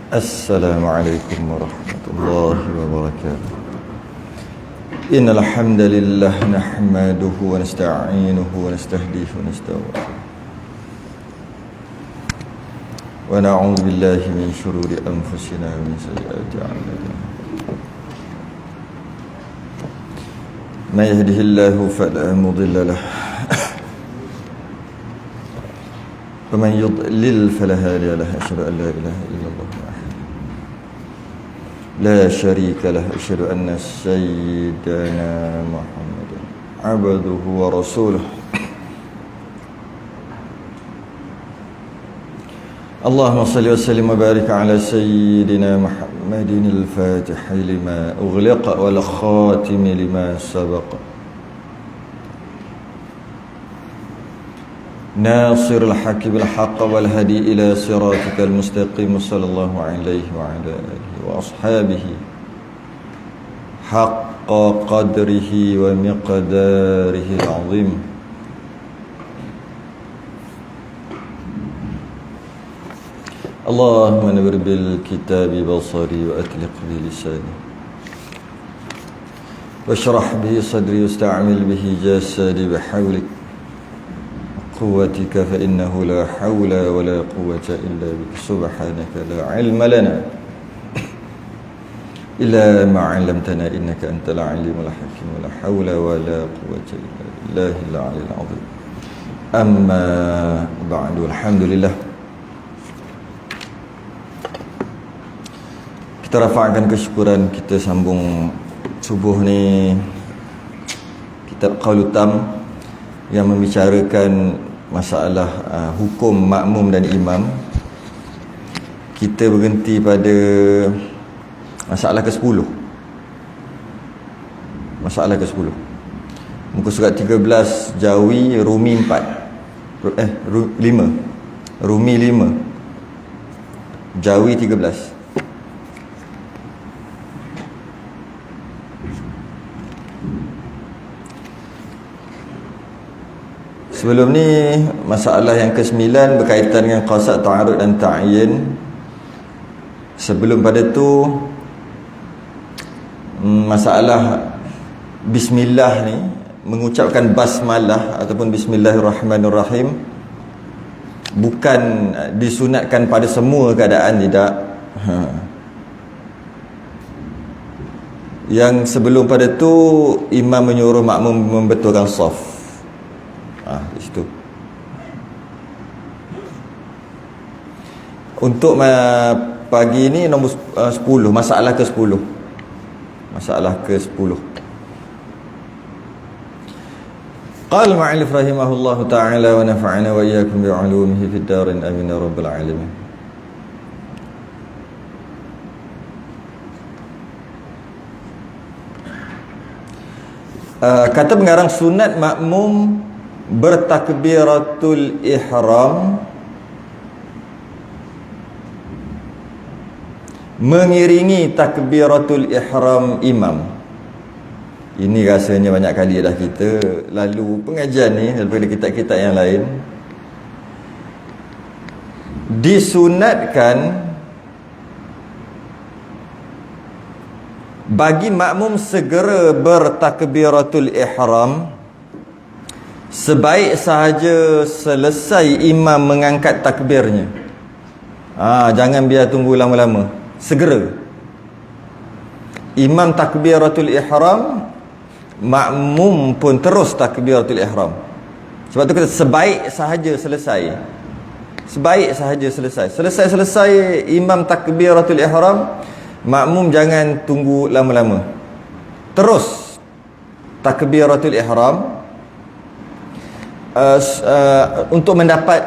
Assalamualaikum warahmatullahi wabarakatuh. Innal hamdalillah nahmaduhu wa nasta'inuhu wa nastahdihi wa nastaghfiruh. Wa na'udzu billahi min shururi anfusina wa min sayyiati a'malina. Man yahdihillahu fala mudilla lahu wa man yudlil fala hadiya lahu. Asyhadu an la ilaha illallah لا شريك له أشهد أن سيدنا محمدا عبده ورسوله اللهم صل وسلم وبارك على سيدنا محمد الفاتح لما أغلق والخاتم لما سبق ناصر الحق بالحق والهدي إلى صراطك المستقيم صلى الله عليه وعلى آله وأصحابه حق قدره ومقداره العظيم اللهم نور بالكتاب بصري وأطلق بلساني واشرح به صدري واستعمل به جسدي بحولك قوتك فإنه لا حول ولا قوة إلا بك سبحانك لا علم لنا إلا ما علمتنا إنك أنت العليم الحكيم ولا حول ولا قوة إلا بالله العلي العظيم أما بعد الحمد لله. Kita rafa'kan kesyukuran, kita sambung subuh ni kitab Qaulul Tam yang membicarakan masalah hukum makmum dan imam. Kita berhenti pada masalah ke-10. Masalah ke-10. Muka surat 13 Jawi Rumi 4. 5. Rumi 5. Jawi 13. Sebelum ni masalah yang ke-9 berkaitan dengan qasad, ta'arud dan ta'yin. Sebelum pada tu masalah bismillah ni, mengucapkan basmalah ataupun bismillahirrahmanirrahim bukan disunatkan pada semua keadaan, tidak. Yang sebelum pada tu imam menyuruh makmum membetulkan saf. Di situ. Untuk pagi ni nombor 10, masalah ke-10. Masalah ke-10. Qala al-mu'allif rahimahullahu ta'ala wa nafa'ana wa iyyakum bi'ulumihi fid darin amin ya rabbal alamin. Kata pengarang, sunat makmum bertakbiratul ihram mengiringi takbiratul ihram imam. Ini rasanya banyak kali dah kita lalu pengajian ni daripada kitab-kitab yang lain. Disunatkan bagi makmum segera bertakbiratul ihram sebaik sahaja selesai imam mengangkat takbirnya. Jangan biar tunggu lama-lama. Segera imam takbiratul ihram, makmum pun terus takbiratul ihram. Sebab tu kata sebaik sahaja selesai. Sebaik sahaja selesai. Selesai imam takbiratul ihram, makmum jangan tunggu lama-lama. Terus takbiratul ihram untuk mendapat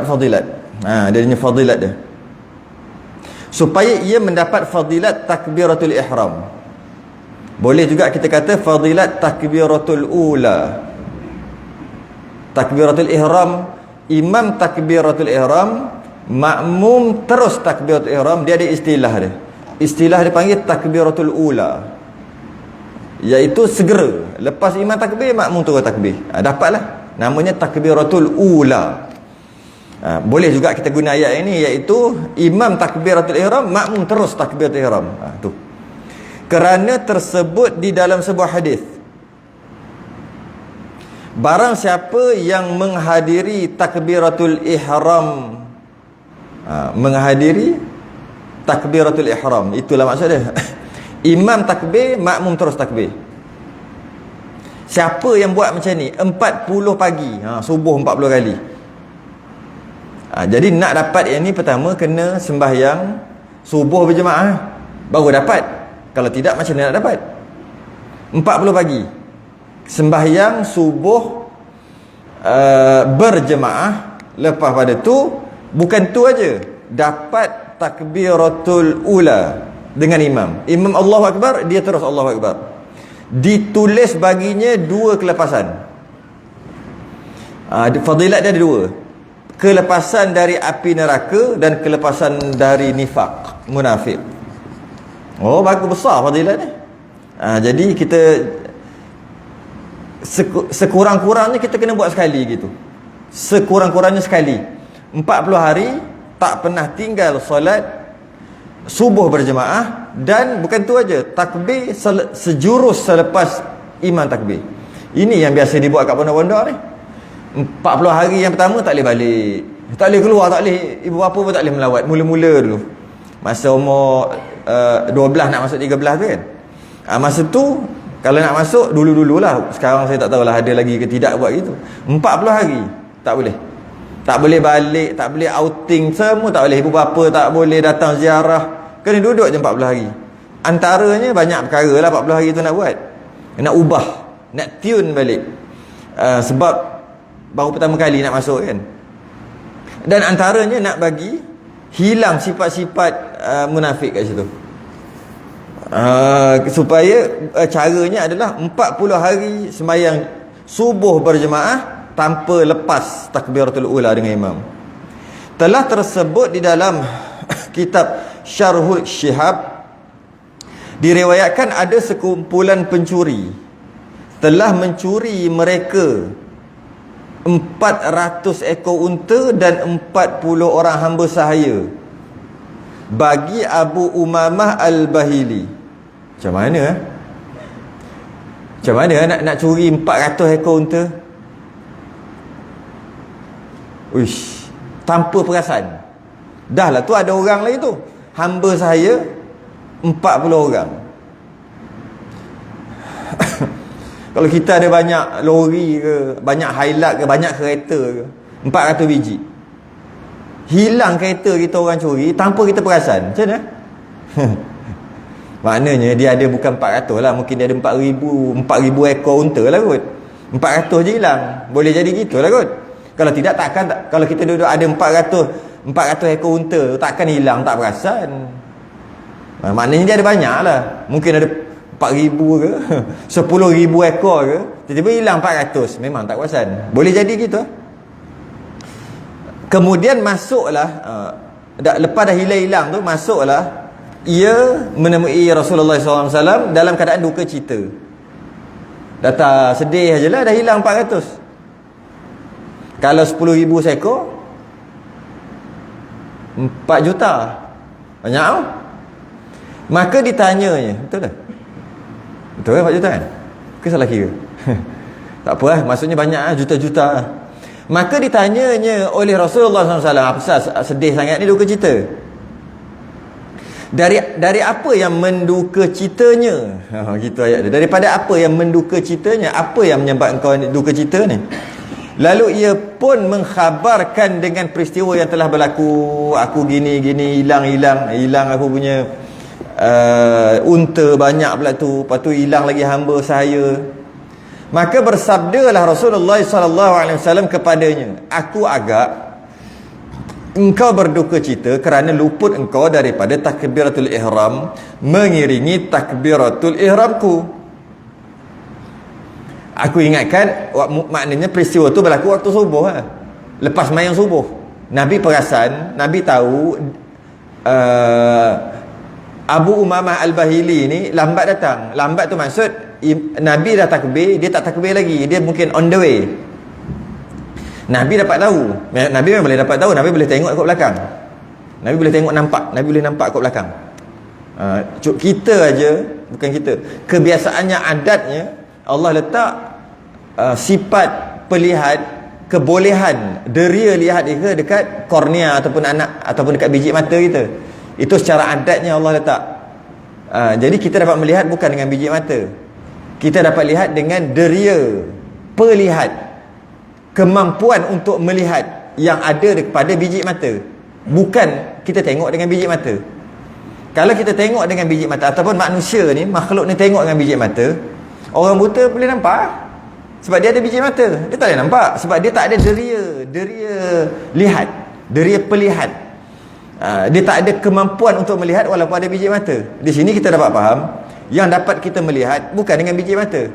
fadilat. Dia punya fadilat dia. Supaya ia mendapat fadilat takbiratul ihram. Boleh juga kita kata fadilat takbiratul ula. Takbiratul ihram, imam takbiratul ihram, makmum terus takbiratul ihram. Dia ada istilah dia. Istilah dia panggil takbiratul ula. iaitu segera lepas imam takbir makmum terus takbir. Dapatlah namanya takbiratul ula. Boleh juga kita guna ayat ini, iaitu imam takbiratul ihram, makmum terus takbiratul ihram. Tu. Kerana tersebut di dalam sebuah hadis, barang siapa yang menghadiri takbiratul ihram, menghadiri takbiratul ihram, itulah maksudnya. Imam takbir, makmum terus takbir. Siapa yang buat macam ni 40 pagi, subuh 40 kali. Jadi nak dapat yang ni, pertama kena sembahyang subuh berjemaah baru dapat. Kalau tidak, macam mana nak dapat? 40 pagi sembahyang subuh berjemaah. Lepas pada tu, bukan tu aja, dapat takbiratul ula dengan imam. Imam Allahu Akbar, dia terus Allahu Akbar. Ditulis baginya 2 kelepasan. Fadilat dia ada 2. Kelepasan dari api neraka dan kelepasan dari nifaq, munafik. Bagus besar fadilat ni. Jadi kita sekurang-kurangnya kita kena buat sekali gitu. Sekurang-kurangnya sekali. 40 hari tak pernah tinggal solat subuh berjemaah. Dan bukan tu aja, takbir sejurus selepas imam takbir. Ini yang biasa dibuat kat pondok-pondok ni. 40 hari yang pertama tak boleh balik, tak boleh keluar, tak boleh, ibu bapa pun tak boleh melawat. Mula-mula dulu masa umur 12 nak masuk 13 tu kan. Masa tu kalau nak masuk dulu-dululah. Sekarang saya tak tahulah ada lagi ke tidak buat gitu. 40 hari tak boleh. Tak boleh balik, tak boleh outing, semua tak boleh. Ibu bapa tak boleh datang ziarah. Kena duduk je 40 hari. Antaranya banyak perkara lah 40 hari tu nak buat. Nak ubah, nak tune balik. Sebab baru pertama kali nak masuk kan. Dan antaranya nak bagi hilang sifat-sifat munafik kat situ. Supaya caranya adalah 40 hari sembahyang subuh berjemaah tanpa lepas takbiratul ula dengan imam. Telah tersebut di dalam kitab Syarhul Shihab, diriwayatkan ada sekumpulan pencuri telah mencuri mereka 400 ekor unta dan 40 orang hamba sahaya bagi Abu Umamah Al-Bahili. Macam mana Macam mana nak curi 400 ekor unta? Uish, tanpa perasan. Dah lah tu ada orang lagi tu, hamba saya 40 orang. Kalau kita ada banyak lori ke, banyak highlight ke, banyak kereta ke, 400 biji, hilang kereta kita orang curi tanpa kita perasan, macam mana? Maknanya dia ada bukan 400 lah, mungkin dia ada 4,000 ekor unta lah kot. 400 je hilang. Boleh jadi gitu lah kot. Kalau tidak, takkan, kalau kita duduk ada 400 ekor unta, takkan hilang tak perasan. Maknanya dia ada banyak lah. Mungkin ada 4,000 ke 10,000 ekor ke, tiba-tiba hilang 400, memang tak perasan. Boleh jadi gitu. Kemudian masuklah lepas dah hilang tu, masuklah ia menemui Rasulullah SAW dalam keadaan duka cita. Datang sedih aje lah, dah hilang 400. Kalau 10,000 seekor, 4 juta, banyak tau. Maka ditanyanya, betul tak? Betul kan 4 juta kan? Ke salah kira? Tak apa lah, maksudnya banyak lah, juta-juta lah. Maka ditanyanya oleh Rasulullah SAW, apa sedih sangat ni, duka cita? Dari apa yang menduka citanya? Gitu ayat dia. Daripada apa yang menduka citanya? Apa yang menyebabkan kau duka cita ni? Lalu ia pun mengkhabarkan dengan peristiwa yang telah berlaku. Aku gini hilang aku punya unta banyak pula tu, lepas tu hilang lagi hamba saya. Maka bersabdalah Rasulullah SAW kepadanya, aku agak engkau berduka cita kerana luput engkau daripada takbiratul ihram mengiringi takbiratul ihramku. Aku ingatkan, maknanya peristiwa tu berlaku waktu subuh lah. Lepas mayang subuh, Nabi perasan, Nabi tahu Abu Umamah Al-Bahili ni lambat datang. Lambat tu maksud Nabi dah takbir, dia tak takbir lagi, dia mungkin on the way. Nabi dapat tahu. Nabi memang boleh dapat tahu. Nabi boleh tengok kat belakang. Nabi boleh tengok nampak. Nabi boleh nampak kat belakang. Kita aja, bukan kita, kebiasaannya, adatnya Allah letak sifat pelihat, kebolehan deria lihat dia dekat kornea ataupun anak ataupun dekat biji mata kita. Itu secara adatnya Allah letak. Jadi kita dapat melihat bukan dengan biji mata. Kita dapat lihat dengan deria pelihat, kemampuan untuk melihat yang ada pada biji mata. Bukan kita tengok dengan biji mata. Kalau kita tengok dengan biji mata, ataupun manusia ni, makhluk ni tengok dengan biji mata, orang buta boleh nampak. Sebab dia ada biji mata. Dia tak boleh nampak. Sebab dia tak ada deria lihat, deria pelihat. Dia tak ada kemampuan untuk melihat walaupun ada biji mata. Di sini kita dapat faham, yang dapat kita melihat bukan dengan biji mata,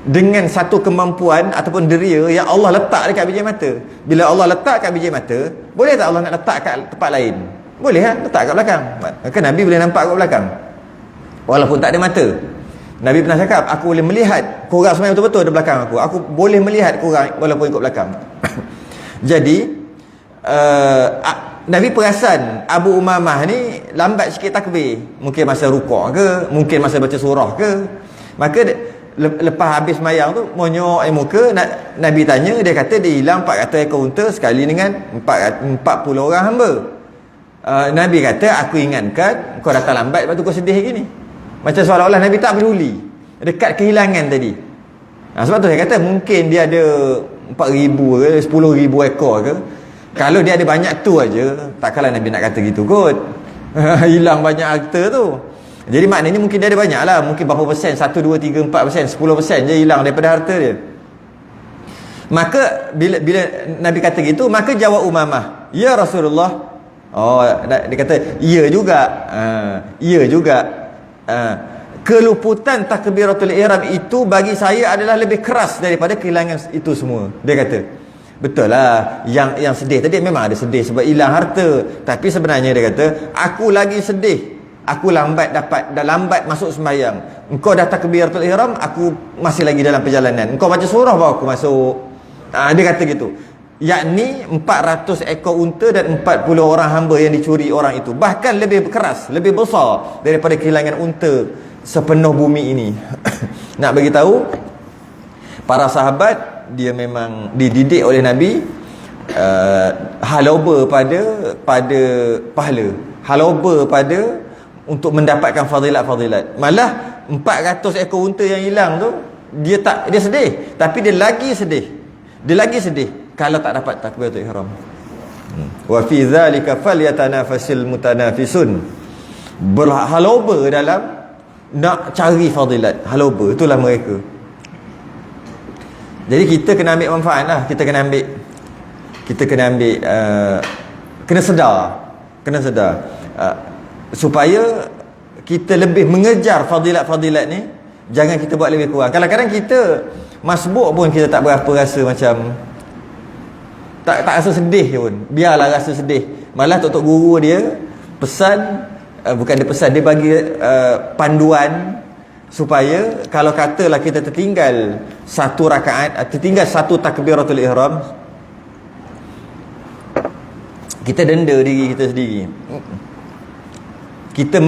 dengan satu kemampuan ataupun deria yang Allah letak dekat biji mata. Bila Allah letak kat biji mata, boleh tak Allah nak letak kat tempat lain? Boleh kan? Letak kat belakang. Maka Nabi boleh nampak kat belakang walaupun tak ada mata. Nabi pernah cakap, aku boleh melihat korang sebenarnya betul-betul di belakang aku. Aku boleh melihat korang walaupun ikut belakang. Jadi Nabi perasan Abu Umamah ni lambat sikit takbir. Mungkin masa rukuk ke, mungkin masa baca surah ke. Maka lepas habis mayang tu monyok muka, Nabi tanya, dia kata dia hilang 400 ekor unta sekali dengan 40 orang hamba. Nabi kata, aku ingatkan kau datang lambat, lepas tu kau sedih gini. Macam seolah-olah Nabi tak peduli dekat kehilangan tadi. Sebab tu saya kata mungkin dia ada 4,000 ke 10,000 ekor ke. Kalau dia ada banyak tu aja, takkanlah Nabi nak kata gitu kot. Hilang banyak harta tu. Jadi maknanya mungkin dia ada banyak lah. Mungkin berapa persen, 1, 2, 3, 4%, 10% je hilang daripada harta dia. Maka bila Nabi kata gitu, maka jawab Umamah, ya Rasulullah. Dia kata, ya juga. Ya juga. Keluputan takbiratul ihram itu bagi saya adalah lebih keras daripada kehilangan itu semua. Dia kata, betul lah, yang sedih tadi memang ada sedih sebab hilang harta. Tapi sebenarnya dia kata, aku lagi sedih, aku lambat masuk sembahyang. Engkau dah takbiratul ihram, aku masih lagi dalam perjalanan. Engkau baca surah baru aku masuk. Dia kata gitu. Yakni 400 ekor unta dan 40 orang hamba yang dicuri orang itu. Bahkan lebih keras, lebih besar daripada kehilangan unta sepenuh bumi ini. Nak bagi tahu, para sahabat dia memang dididik oleh Nabi haloba pada pahala, haloba pada untuk mendapatkan fadilat-fadilat. Malah 400 ekor unta yang hilang tu, dia sedih, tapi dia lagi sedih kalau tak dapat takbiratul ihram. Wa fi dzalika falyatanafasil mutanafisun. Berhaloba dalam nak cari fadilat, haloba itulah mereka. Jadi kita kena ambil manfaat lah. Kita kena ambil kena sedar supaya kita lebih mengejar fadilat-fadilat ni. Jangan kita buat lebih kurang. Kadang-kadang kita masbuk pun kita tak berapa rasa macam tak rasa sedih pun. Biarlah rasa sedih. Malah tok guru dia pesan, bukan dia pesan, dia bagi panduan supaya kalau katalah kita tertinggal satu rakaat, tertinggal satu takbiratul ihram, kita denda diri kita sendiri. Kita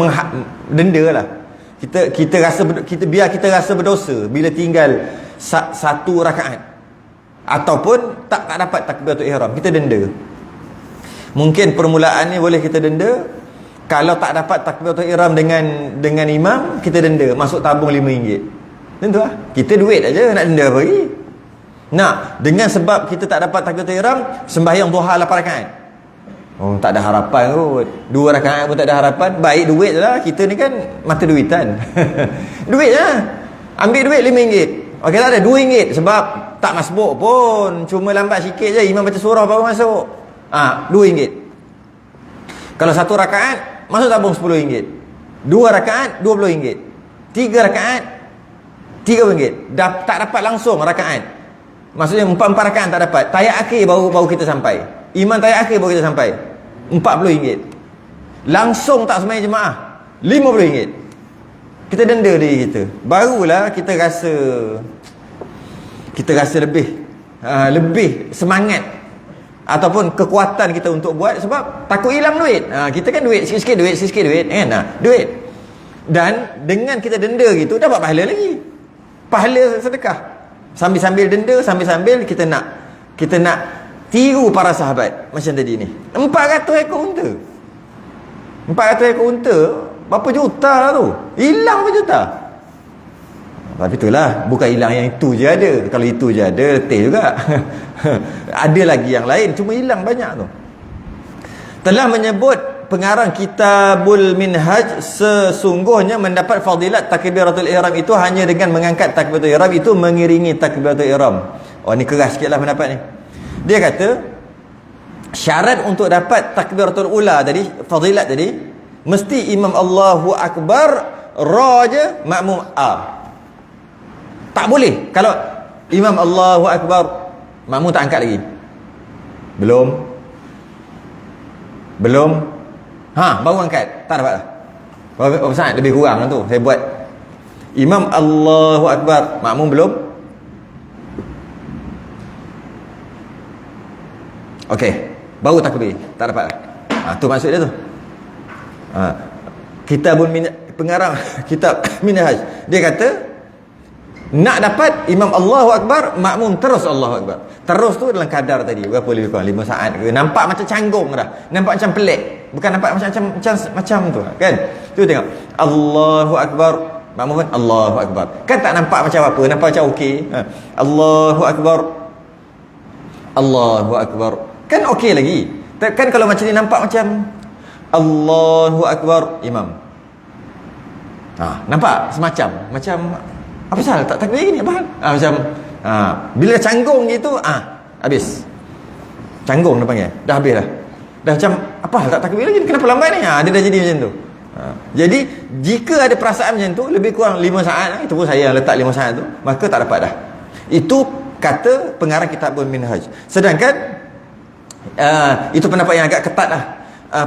denda lah. Biar kita rasa berdosa bila tinggal satu rakaat ataupun tak dapat takbiratul ihram, kita denda. Mungkin permulaan ni boleh kita denda. Kalau tak dapat takbiratul ihram dengan imam, kita denda, masuk tabung RM5. Tentu lah. Kita duit aja nak denda apa lagi? Nak dengan sebab kita tak dapat takbiratul ihram, sembahyang duha 8 rakaat. Tak ada harapan kot. 2 rakaat pun tak ada harapan. Baik duit je lah. Kita ni kan mata duitan. Duit je lah. Ambil duit RM5. Okey tak ada RM2 sebab tak masbuk pun, cuma lambat sikit je, imam baca surah baru masuk. RM2. Kalau 1 rakaat masuk tabung RM10. 2 rakaat RM20. 3 rakaat RM3. Tak dapat langsung rakaat. Maksudnya 4 rakaat tak dapat. Tayat akhir baru kita sampai. Imam tayat akhir baru kita sampai. RM40. Langsung tak sembahyang jemaah, RM50. Kita denda diri kita. Barulah kita rasa lebih lebih semangat ataupun kekuatan kita untuk buat, sebab takut hilang duit. Kita kan duit sikit-sikit duit kan, duit. Dan dengan kita denda gitu dapat pahala lagi, pahala sedekah. Sambil-sambil denda, sambil-sambil kita nak tiru para sahabat macam tadi ni. 400 ekor unta, 400 ekor unta berapa juta lah tu, hilang berapa juta. Tapi itulah, bukan hilang yang itu je ada. Kalau itu je ada, letih juga. Ada lagi yang lain, cuma hilang banyak tu. Telah menyebut pengarang Kitabul Minhaj, sesungguhnya mendapat fadilat takbiratul ihram itu hanya dengan mengangkat takbiratul ihram itu mengiringi takbiratul ihram. Oh, ni keras sikitlah pendapat ni. Dia kata syarat untuk dapat takbiratul ula tadi, fadilat tadi, mesti imam Allahu Akbar ra je, makmum a. Tak boleh kalau imam Allahu Akbar, makmum tak angkat lagi. Belum. Baru angkat, tak dapat lah. Berapa saat lebih kurang lah tu saya buat. Imam Allahu Akbar, makmum belum. Okey, baru takbir, tak dapat lah. Tu maksud dia tu. Pengarang kitab Minhaj, dia kata nak dapat imam Allahu Akbar, makmum terus Allahu Akbar. Terus tu dalam kadar tadi berapa lebih kurang 5 saat ke. Nampak macam canggung dah, nampak macam pelik, bukan nampak macam tu kan. Tu tengok Allahu Akbar, makmum pun Allahu Akbar, kan tak nampak macam apa, nampak macam okey. Allahu Akbar, Allahu Akbar, kan okey lagi. Kan kalau macam ni nampak macam Allahu Akbar imam, nampak macam apa salah tak takbir gini apa hal? Macam bila canggung gitu, habis. Canggung dia panggil. Dah habis dah. Dah macam apa hal tak takbir lagi? Kenapa lambat ni? Dia dah jadi macam tu. Jadi jika ada perasaan macam tu lebih kurang 5 saat, itu pun saya yang letak 5 saat tu, maka tak dapat dah. Itu kata pengarang Kitabul Minhaj. Sedangkan itu pendapat yang agak ketat lah.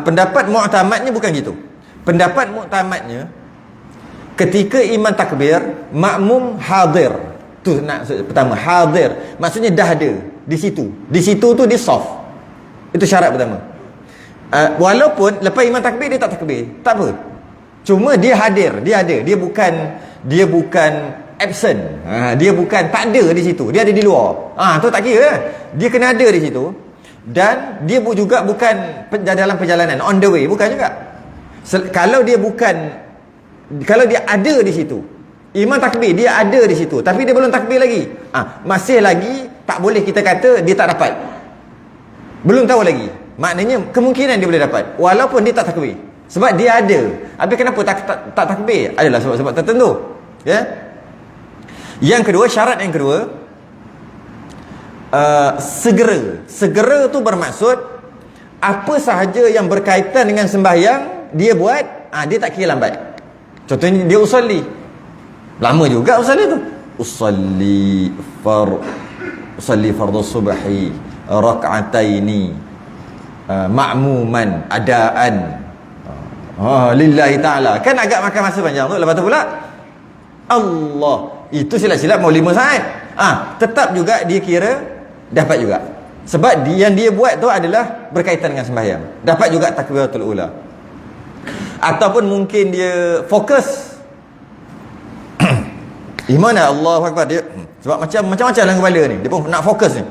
Pendapat muktamadnya bukan gitu. Pendapat muktamadnya ketika imam takbir, makmum hadir. Tu nak pertama, hadir. Maksudnya dah ada di situ. Di situ tu dia soft. Itu syarat pertama. Walaupun lepas imam takbir dia tak takbir, tak apa. Cuma dia hadir, dia ada. Dia bukan absent. Dia bukan tak ada di situ. Dia ada di luar. Tu tak kira. Dia kena ada di situ. Dan dia juga bukan dalam perjalanan, on the way, bukan juga. Kalau dia ada di situ, imam takbir, dia ada di situ, tapi dia belum takbir lagi, masih lagi tak boleh kita kata dia tak dapat. Belum tahu lagi. Maknanya kemungkinan dia boleh dapat walaupun dia tak takbir, sebab dia ada. Habis kenapa tak takbir? Adalah sebab-sebab tertentu, ya. Yang kedua, syarat yang kedua, segera tu bermaksud apa sahaja yang berkaitan dengan sembahyang dia buat, dia tak kira lambat. Contohnya dia usalli, lama juga usalli tu. Usalli fardhu subhi rak'ataini ma'muman adaan lillahi ta'ala. Kan agak makan masa panjang tu. Lepas tu pula Allah, itu silap-silap mau 5 saat. Tetap juga dia kira dapat juga, sebab yang dia buat tu adalah berkaitan dengan sembahyang. Dapat juga takbiratul ula. Ataupun mungkin dia fokus iman Allahu Akbar, dia sebab macam-macam dalam kepala ni, dia pun nak fokus ni.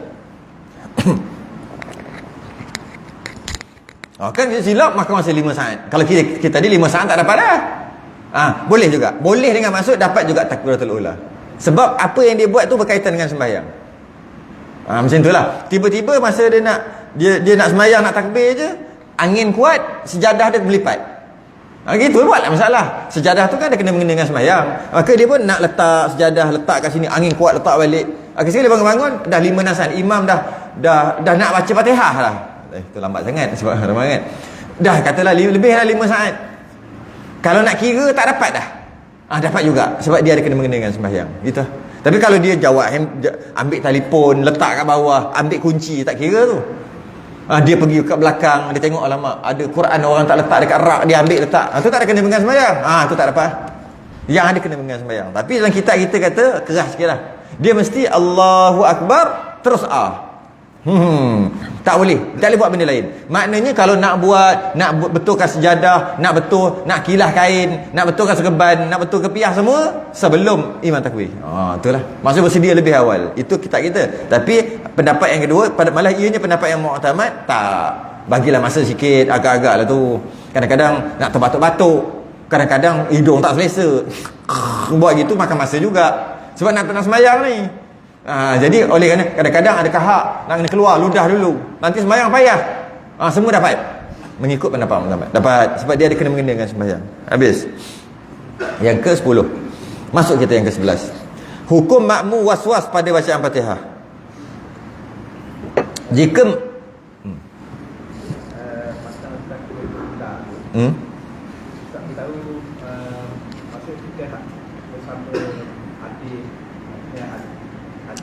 Kan dia silap makan masa 5 saat. Kalau kita tadi 5 saat tak dapat dah. Boleh juga. Boleh dengan maksud dapat juga takbiratul ula. Sebab apa yang dia buat tu berkaitan dengan sembahyang. Macam itulah. Tiba-tiba masa dia nak sembahyang, nak takbir je, angin kuat, sejadah dia melipat. Gitu buatlah masalah. Sejadah tu kan dia kena mengena dengan sembahyang. Maka dia pun nak letak sejadah, letak kat sini, angin kuat letak balik. Sekali bangun-bangun dah 5 nasan. Imam dah nak baca Fatihah lah. Itu lambat sangat sebab ramai kan. Dah katalah lebih dah 5 saat. Kalau nak kira tak dapat dah. Dapat juga sebab dia ada kena mengena dengan sembahyang. Gitu. Tapi kalau dia jawab, ambil telefon, letak kat bawah, ambil kunci, tak kira tu. Dia pergi ke belakang, dia tengok alamak ada Quran orang tak letak dekat rak, dia ambil letak. Tu tak ada kena dengan sembahyang. Tu tak dapat. Yang ada kena dengan sembahyang. Tapi dalam kitab kita kata keras sikitlah. Dia mesti Allahu Akbar terus tak boleh. Tak boleh buat benda lain. Maknanya kalau nak betulkan sejadah, nak kilah kain, nak betulkan serban, nak betulkan piah semua sebelum imam takbir. Itulah. Maksud bersedia lebih awal. Itu kitab kita. Tapi pendapat yang kedua, malah ianya pendapat yang mu'tamad, tak. Bagilah masa sikit, agak-agak lah tu. Kadang-kadang nak terbatuk-batuk, kadang-kadang hidung tak selesa. Buat gitu makan masa juga. Sebab nak sembahyang ni. Jadi oleh kerana kadang-kadang ada kahak nak kena keluar ludah dulu, nanti sembahyang payah. Semua dapat mengikut pendapat mu'tamad. Dapat sebab dia ada kena-mengena dengan sembahyang. Habis. Yang ke-10. Masuk kita yang ke-11. Hukum makmum was-was pada bacaan Fatihah. Jika tak tahu maksud kita bersama hati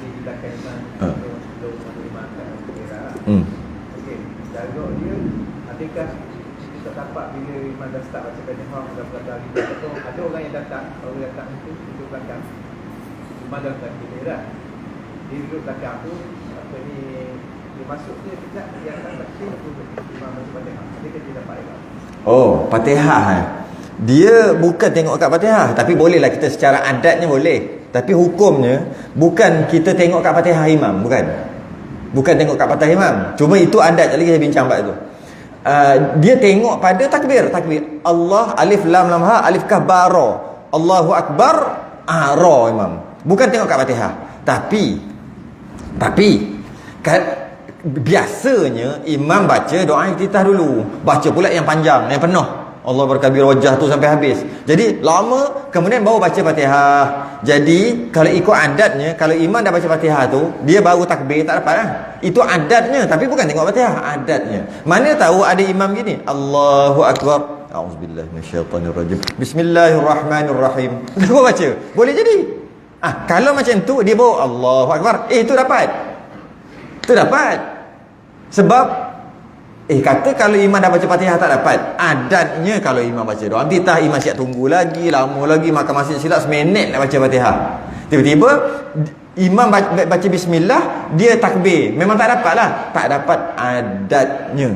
kita kaitan sebelum menerima kira. Okey, jaga dia adakah kita dapat bila imam dah start baca Fatihah dah berkali atau ada orang yang datang, orang datang itu duduk belakang imam dah kita dah. Dia duduk belakang tu apa ni dia masuk dia kejap yang tak baca imam baca Fatihah. Adakah dia dapat imam? Fatihah dia bukan tengok kat Fatihah, tapi bolehlah kita secara adatnya boleh. Tapi hukumnya bukan kita tengok kat Fatihah imam, bukan tengok kat Fatihah imam. Cuma itu adat, lagi saya bincang pada tu. Dia tengok pada takbir. Allah, alif lam lam ha, alif kaf ba ra. Allahu akbar, ra imam. Bukan tengok kat Fatihah. Tapi kan biasanya imam baca doa iftitah dulu, baca pula yang panjang, yang penuh, Allah berkabir wajah tu sampai habis. Jadi lama, kemudian baru baca Fatihah. Jadi kalau ikut adatnya, kalau imam dah baca Fatihah tu, dia baru takbir, tak dapat lah. Itu adatnya, tapi bukan tengok Fatihah, adatnya. Mana tahu ada imam gini, Allahu akbar, a'udzubillahi minasyaitanirrajim, bismillahirrahmanirrahim, kau baca, boleh jadi. Kalau macam tu dia bawa Allahu akbar, itu dapat. Itu dapat. Sebab kata kalau imam dah baca Fatihah tak dapat. Adatnya kalau imam baca doa iftitah, imam siap tunggu lagi, lama lagi, makan masa silap seminit nak baca Fatihah. Tiba-tiba imam baca bismillah, dia takbir. Memang tak dapat lah. Tak dapat adatnya.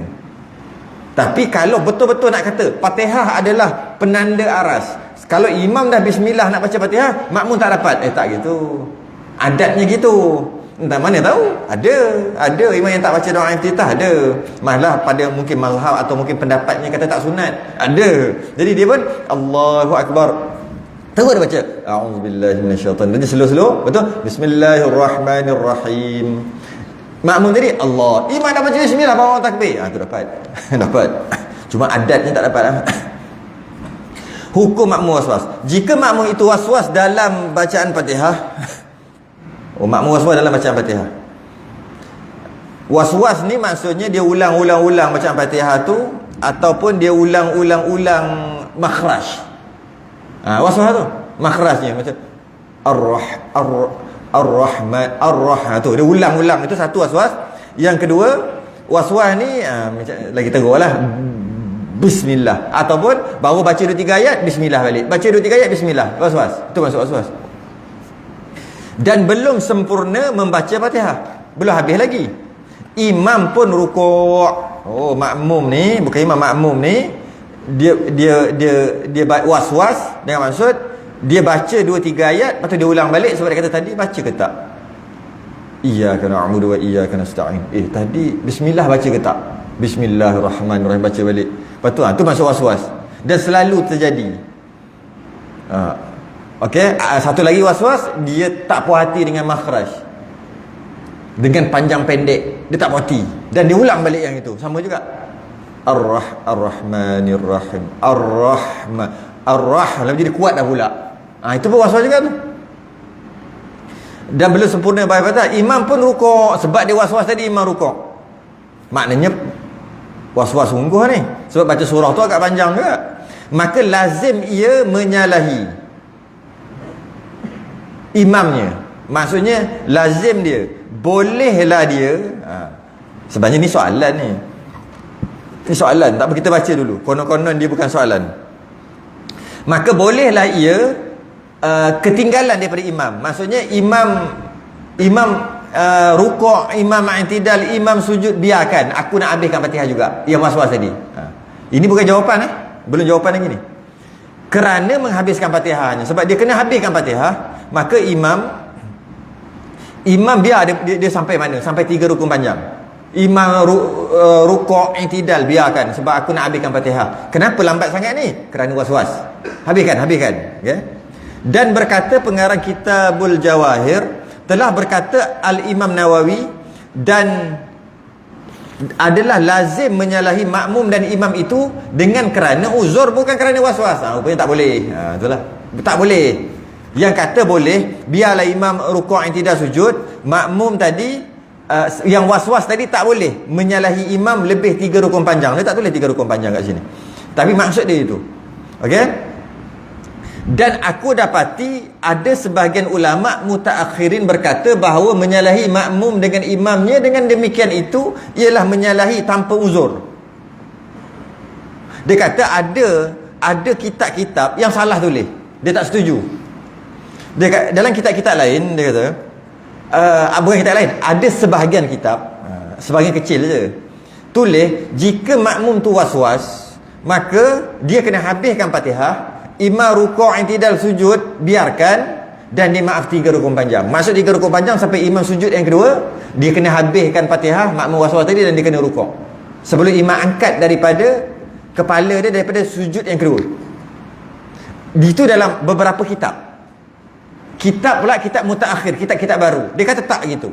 Tapi kalau betul-betul nak kata Fatihah adalah penanda aras, kalau imam dah bismillah nak baca Fatihah, makmum tak dapat. Tak gitu. Adatnya gitu. Entah mana tahu, ada imam yang tak baca doa iftitah, ada. Malah pada mungkin mazhab atau mungkin pendapatnya kata tak sunat, ada. Jadi dia pun Allahu akbar, terus dia baca a'udzubillahi minasyaitanir rajim, slow-slow, betul, bismillahirrahmanirrahim. Makmum tadi Allah, imam dah baca bismillah bawa takbir, tu dapat. Dapat. Cuma adatnya tak dapat lah. Hukum makmum waswas. Jika makmum itu waswas dalam bacaan Fatihah, makmum waswas dalam bacaan Fatihah. Was-was ni maksudnya dia ulang-ulang bacaan Fatihah tu, ataupun dia ulang-ulang makhraj. Was-was tu makhrajnya macam Ar-Rahman, Ar-Rah, tu dia ulang-ulang, itu satu was-was. Yang kedua, was-was ni macam lagi teruklah, bismillah, ataupun baru baca 2-3 ayat bismillah balik, baca 2-3 ayat bismillah, was-was. Itu masuk was-was. Dan belum sempurna membaca Fatihah, belum habis lagi, imam pun rukuk. Makmum ni, bukan imam, makmum ni dia was-was dengan maksud dia baca 2-3 ayat, lepas tu dia ulang balik sebab dia kata tadi baca ke tak, iyyaka na'budu wa iyyaka nasta'in, tadi bismillah baca ke tak, bismillahirrahmanirrahim, baca balik. Lepas tu tu masuk was-was, dan selalu terjadi. Okey, satu lagi was-was, dia tak puas hati dengan makhraj, dengan panjang pendek, dia tak puas hati dan dia ulang balik yang itu, sama juga. Ar-Rahmanir-Rahim, Ar-Rahman, Ar-Rah, lalu jadi kuat dah pula. Itu pun was-was juga tu. Dan belum sempurna baca Fatihah, imam pun rukuk. Sebab dia was-was tadi, imam rukuk, maknanya was-was sungguh ni. Sebab baca surah tu agak panjang juga. Maka lazim ia menyalahi imamnya. Maksudnya lazim dia, bolehlah dia. Sebenarnya ni soalan ni. Ini soalan, tak apa kita baca dulu. Konon-konon dia bukan soalan. Maka bolehlah ia ketinggalan daripada imam. Maksudnya imam rukuk, imam i'tidal, imam sujud, biarkan, aku nak habiskan Fatihah juga. Yang was-was tadi. Ini bukan jawapan belum jawapan lagi ni. Kerana menghabiskan Fatihahnya, sebab dia kena habiskan Fatihah, maka imam biar dia sampai mana? Sampai 3 rukun panjang. Imam rukuk i'tidal, biarkan, sebab aku nak habiskan Fatihah. Kenapa lambat sangat ni? Kerana was-was. Habiskan, okay? Dan berkata pengarang Kitabul Jawahir, telah berkata Al-Imam Nawawi, dan adalah lazim menyalahi makmum dan imam itu dengan kerana uzur, bukan kerana was-was. Rupanya tak boleh. Itulah. Tak boleh. Yang kata boleh, biarlah imam rukuk i'tidal sujud, makmum tadi yang was-was tadi tak boleh menyalahi imam lebih 3 rukun panjang. Dia tak tulis 3 rukun panjang kat sini, tapi maksud dia itu. Okey. Dan aku dapati ada sebahagian ulama mutaakhirin berkata bahawa menyalahi makmum dengan imamnya dengan demikian itu ialah menyalahi tanpa uzur. Dia kata ada kitab-kitab yang salah tulis. Dia tak setuju. Dia dalam kitab-kitab lain dia kata bukan kitab lain, ada sebahagian kitab, sebahagian kecil je, tulis jika makmum tu was-was, maka dia kena habiskan Fatihah, imam rukuk i'tidal sujud, biarkan, dan dia maaf 3 rukun panjang. Maksud 3 rukun panjang sampai imam sujud yang kedua, dia kena habiskan Fatihah, makmum was-was tadi, dan dia kena rukuk sebelum imam angkat daripada kepala dia daripada sujud yang kedua. Itu dalam beberapa kitab. Kitab pula kitab mutaakhir, kitab-kitab baru, dia kata tak gitu.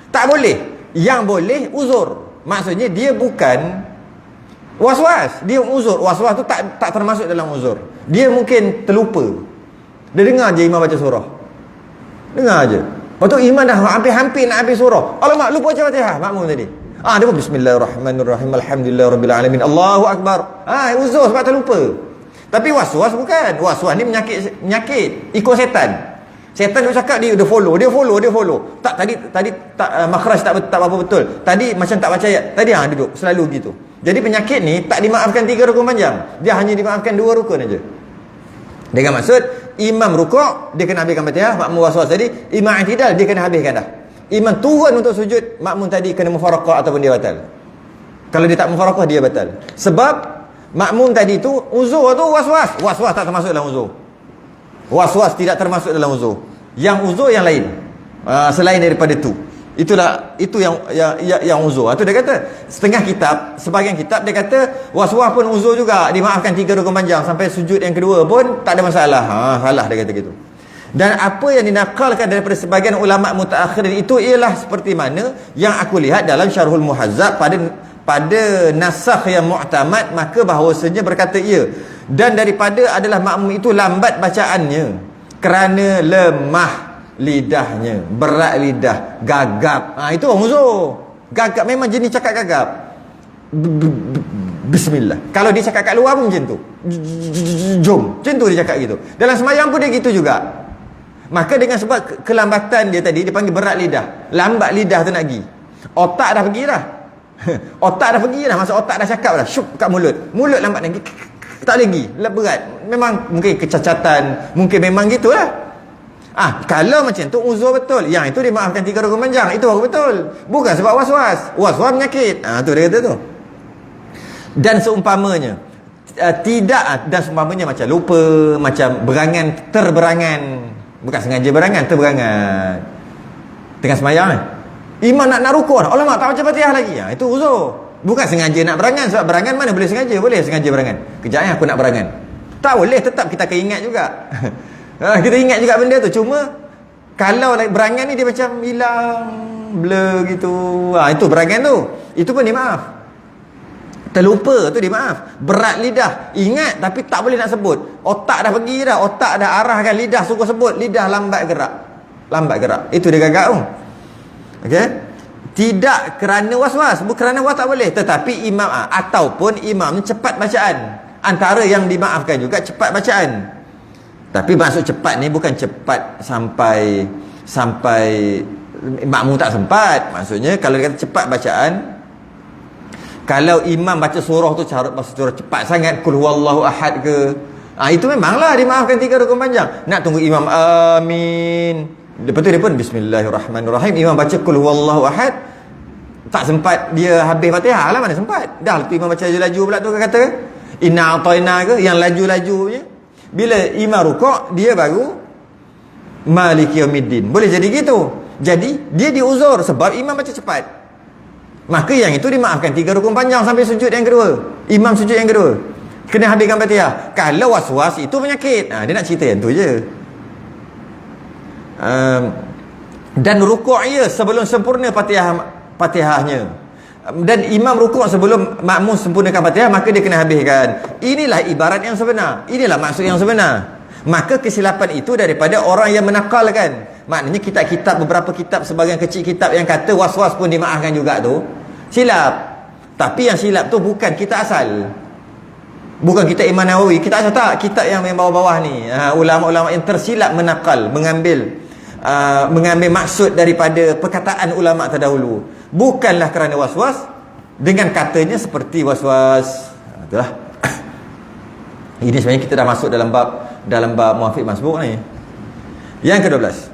Tak boleh. Yang boleh uzur. Maksudnya dia bukan was-was, dia uzur. Was-was tu tak termasuk dalam uzur. Dia mungkin terlupa. Dia dengar je imam baca surah. Dengar je. Lepas tu imam dah hampir-hampir nak habis surah. Alamak, lupa baca Fatihah makmum tadi. Dia pun bismillahirrahmanirrahim, alhamdulillahirabbil alamin, Allahu akbar. Uzur sebab terlupa. Tapi was-was bukan. Was-was ni penyakit ikut setan. Setan dia cakap dia follow. Tak tadi tak makhraj tak apa betul. Tadi macam tak baca ayat. Tadi duduk selalu gitu. Jadi penyakit ni tak dimaafkan 3 rukun panjang. Dia hanya dimaafkan 2 rukun aja. Dengan maksud imam rukuk dia kena habiskan Fatihah, makmum was-was tadi, imam i'tidal dia kena habiskan dah. Imam turun untuk sujud, makmum tadi kena mufaraqah ataupun dia batal. Kalau dia tak mufaraqah, dia batal. Sebab makmum tadi tu uzur tu was-was. Was-was tak termasuk dalam uzur. Was-was tidak termasuk dalam uzur. Yang uzur yang lain. Selain daripada tu. Itu yang uzur. Itu dia kata sebahagian kitab dia kata was-was pun uzur juga, dimaafkan 3 rukun panjang sampai sujud yang kedua pun tak ada masalah. Salah dia kata gitu. Dan apa yang dinakalkan daripada sebahagian ulama mutaakhirin itu ialah seperti mana yang aku lihat dalam Syarhul Muhazzab pada nasakh yang mu'tamad, maka bahawasanya berkata ia, dan daripada adalah makmum itu lambat bacaannya kerana lemah lidahnya, berat lidah, gagap. Itu orang uzur. Gagap memang jenis cakap gagap. Bismillah. Kalau dia cakap kat luar pun macam tu. Jom. Macam tu dia cakap gitu. Dalam sembahyang pun dia gitu juga. Maka dengan sebab kelambatan dia tadi, dia panggil berat lidah. Lambat lidah tu nak pergi. Otak dah pergi dah. Otak dah pergi dah. Masa otak dah cakap dah. Syuk kat mulut. Mulut lambat lagi. Tak lagi. Berat. Memang mungkin kecacatan. Mungkin memang gitulah. Kalau macam tu uzur betul. Yang itu dimaafkan 3 rukun panjang. Itu baru betul. Bukan sebab was-was. Was-was penyakit. Tu dia kata tu. Dan seumpamanya dan seumpamanya macam lupa, macam terberangan. Bukan sengaja berangan, terberangan. Tengah sembahyang imam nak rukuk, alamak tak baca Fatihah lagi. Itu uzur. Bukan sengaja nak berangan. Sebab berangan mana boleh sengaja? Boleh sengaja berangan. Kejap aku nak berangan. Tak boleh, tetap kita akan ingat juga. Kita ingat juga benda tu. Cuma kalau berangan ni dia macam hilang, blur gitu. Itu berangan tu. Itu pun dimaaf. Terlupa tu dimaaf. Berat lidah, ingat tapi tak boleh nak sebut. Otak dah pergi dah. Otak dah arahkan lidah suruh sebut. Lidah lambat gerak. Itu dia gagak tu. Okey? Tidak kerana was-was. Bukan kerana was tak boleh. Tetapi imam ataupun imam cepat bacaan. Antara yang dimaafkan juga cepat bacaan. Tapi maksud cepat ni bukan cepat sampai makmum tak sempat. Maksudnya kalau dia kata cepat bacaan, kalau imam baca surah tu cara baca surah cepat sangat, kul huwallahu ahad ke, itu memanglah dimaafkan 3 rukun panjang. Nak tunggu imam amin, Lepas tu dia pun bismillahirrahmanirrahim, imam baca qul huwallahu ahad. Tak sempat dia habis Fatihah lah, mana sempat. Dah tu imam baca laju-laju pula tu kata inna a'tayna ke, yang laju-laju punya. Bila imam rukuk, dia baru maliki yaumiddin. Boleh jadi gitu. Jadi dia diuzur sebab imam baca cepat. Maka yang itu dimaafkan 3 rukun panjang sampai sujud yang kedua. Imam sujud yang kedua kena habiskan Fatihah. Kalau was-was itu penyakit, dia nak cerita yang tu je. Dan rukuk ia sebelum sempurna Fatihahnya, dan imam rukuk sebelum makmum sempurnakan Fatihah, maka dia kena habiskan. Inilah ibarat yang sebenar, inilah maksud yang sebenar. Maka kesilapan itu daripada orang yang menakalkan. Maknanya kitab-kitab, beberapa kitab, sebagian kecil kitab yang kata was-was pun dimaafkan juga tu silap. Tapi yang silap tu bukan kita asal, bukan kita Imam Nawawi, kita asal tak, kitab yang bawah-bawah ni. Ulama-ulama yang tersilap menakal, mengambil maksud daripada perkataan ulama terdahulu, bukanlah kerana was-was dengan katanya seperti was-was. Itulah. Ini sebenarnya kita dah masuk dalam bab muafiq masbuk ni. Yang ke-12,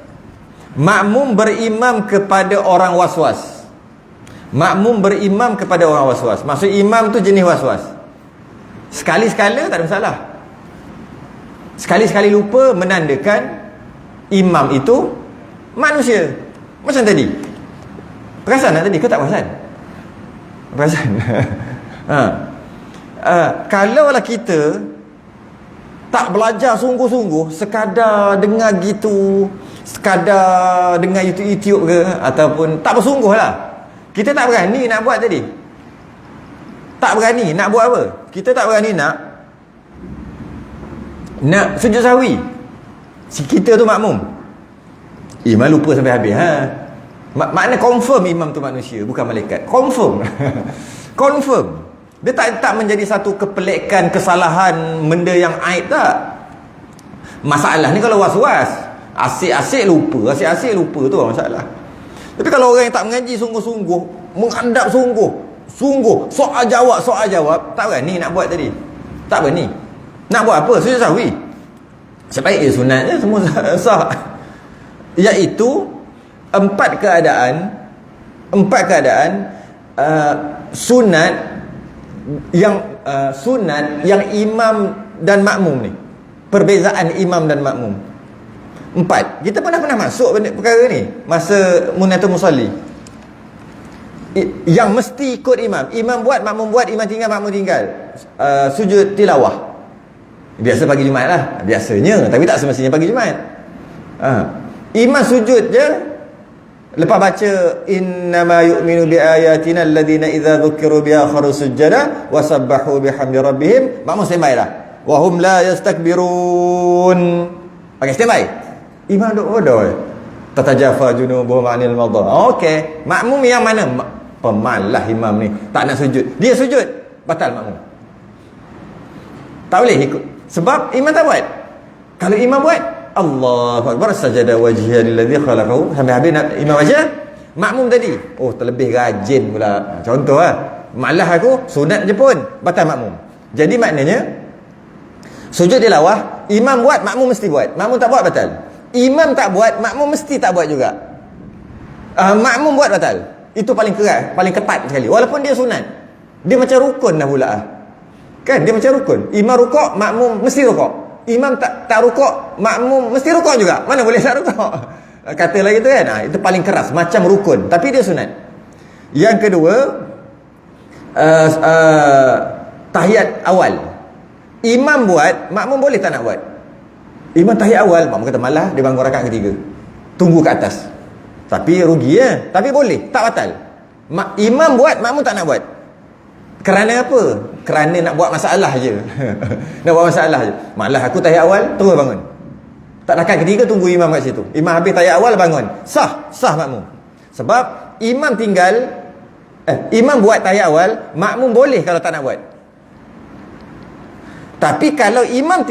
makmum berimam kepada orang was-was. Makmum berimam kepada orang was-was. Maksud imam tu jenis was-was. Sekali-sekala tak ada masalah. Sekali-sekali lupa menandakan imam itu manusia. Macam tadi. Perasan tak tadi? Kau tak perasan? Perasan? Kalaulah kita tak belajar sungguh-sungguh, sekadar dengar gitu, sekadar dengar YouTube ke, ataupun tak bersungguh lah, kita tak berani nak buat tadi. Tak berani nak buat apa? Kita tak berani nak sujud sahwi. Si kita tu makmum, imam lupa sampai habis. Makna confirm imam tu manusia, bukan malaikat. Confirm. Confirm. Dia tak menjadi satu kepelekan, kesalahan, benda yang aib, tak. Masalah ni kalau was-was, asyik-asyik lupa tu lah masalah. Tapi kalau orang yang tak mengaji sungguh-sungguh, menghadap sungguh, soal jawab, tak berani nak buat tadi. Tak berani. Nak buat apa? Sujud sahwi. Sebaik sunat je, semua sah. Iaitu empat keadaan sunat yang imam dan makmum ni. Perbezaan imam dan makmum. 4. Kita pernah masuk perkara ni masa munatul musalli. Yang mesti ikut imam. Imam buat, makmum buat, imam tinggal, makmum tinggal. Sujud tilawah. Biasa pagi Jumaat lah. Biasanya, tapi tak semestinya pagi Jumaat. Imam sujud je, lepas baca innama yu'minu bi ayatina alladhina idza dzukiru biha kharu sujada wa sabbahu bihamdi rabbihim, makmum standby dah. Wa hum la yastakbirun. Pakai standby. Imam duk bodoh. Tatajafa junubuhum 'anil madha. Okey, makmum yang mana? Pemalas imam ni, tak nak sujud. Dia sujud, batal makmum. Tak boleh ikut. Sebab imam tak buat. Kalau imam buat, Allahu Akbar, sajada wajhiya lilladzi khalaqahu, sampai habis imam baca, makmum tadi, oh terlebih rajin pula. Contoh lah, malah aku sunat je pun batal makmum. Jadi maknanya sujud tilawah, imam buat, makmum mesti buat. Makmum tak buat, batal. Imam tak buat, makmum mesti tak buat juga. Makmum buat, batal. Itu paling keras, paling ketat sekali. Walaupun dia sunat, dia macam rukun dah pula. Kan dia macam rukun. Imam rukuk, makmum mesti rukuk. Imam tak rukuk, makmum mesti rukuk juga. Mana boleh tak rukuk? Kata lagi tu kan. Itu paling keras, macam rukun, tapi dia sunat. Yang kedua, tahiyat awal. Imam buat, makmum boleh tak nak buat? Imam tahiyat awal, makmum kata malah, dia bangun rakaat ketiga, tunggu ke atas. Tapi rugi ya. Tapi boleh, tak batal. Imam buat, makmum tak nak buat. Kerana apa? Kerana nak buat masalah je. Nak buat masalah je. Malah aku tahiyat awal, terus bangun. Tak rakaat ketiga, tunggu imam kat situ. Imam habis tahiyat awal, bangun. Sah makmum. Sebab imam imam buat tahiyat awal, makmum boleh kalau tak nak buat. Tapi kalau imam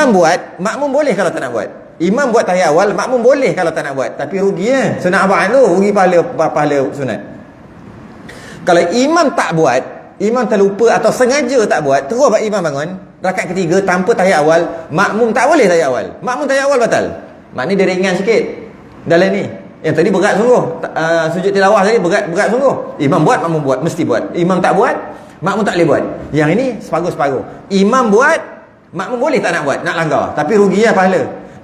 buat, makmum boleh kalau tak nak buat. Imam buat tahiyat awal, makmum boleh kalau tak nak buat. Tapi rugi ya. Sunat abang tu, rugi pahala sunat. Kalau imam tak buat, imam terlupa atau sengaja tak buat, terus imam bangun rakaat ketiga tanpa tahiyat awal, makmum tak boleh tahiyat awal. Makmum tahiyat awal batal. Maknanya dia ringan sikit dalam ni. Yang tadi berat sungguh. Sujud tilawah tadi berat sungguh. Imam buat, makmum buat, mesti buat. Imam tak buat, makmum tak boleh buat. Yang ini separuh-separuh. Imam buat, makmum boleh tak nak buat, nak langgar, tapi rugi lah pahala.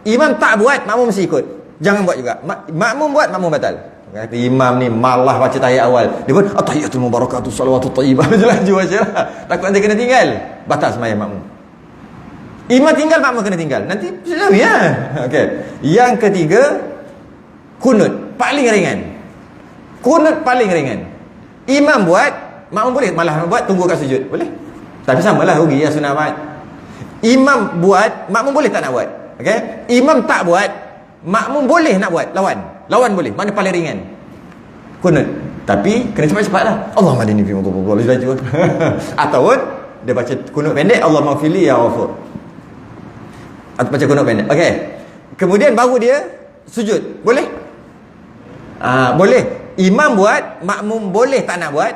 Imam tak buat, makmum mesti ikut. Jangan buat juga. Makmum buat, makmum batal. Kata imam ni malah baca tahiyat awal, dia pun at-tahiyatul mubarakatuh salawatut thayyibah. Laju baca lah. Takut nanti kena tinggal, batal sembahyang makmum. Imam tinggal, makmum kena tinggal. Nanti selawi lah. Okey. Yang ketiga, kunut paling ringan. Kunut paling ringan. Imam buat, makmum boleh malah buat tunggu kat sujud. Boleh. Tapi samalah rugi ya sunat Ahmad. Imam buat, makmum boleh tak nak buat. Okey? Imam tak buat, makmum boleh nak buat, lawan boleh. Mana paling ringan? Kunut. Tapi kena cepat-cepat lah. Allahumma hadini fi man hadayta. Ataupun dia baca kunut pendek, Allahumma fili ya ghafur. Atau baca kunut pendek. Okey. Kemudian baru dia sujud. Boleh? Boleh. Imam buat, makmum boleh tak nak buat.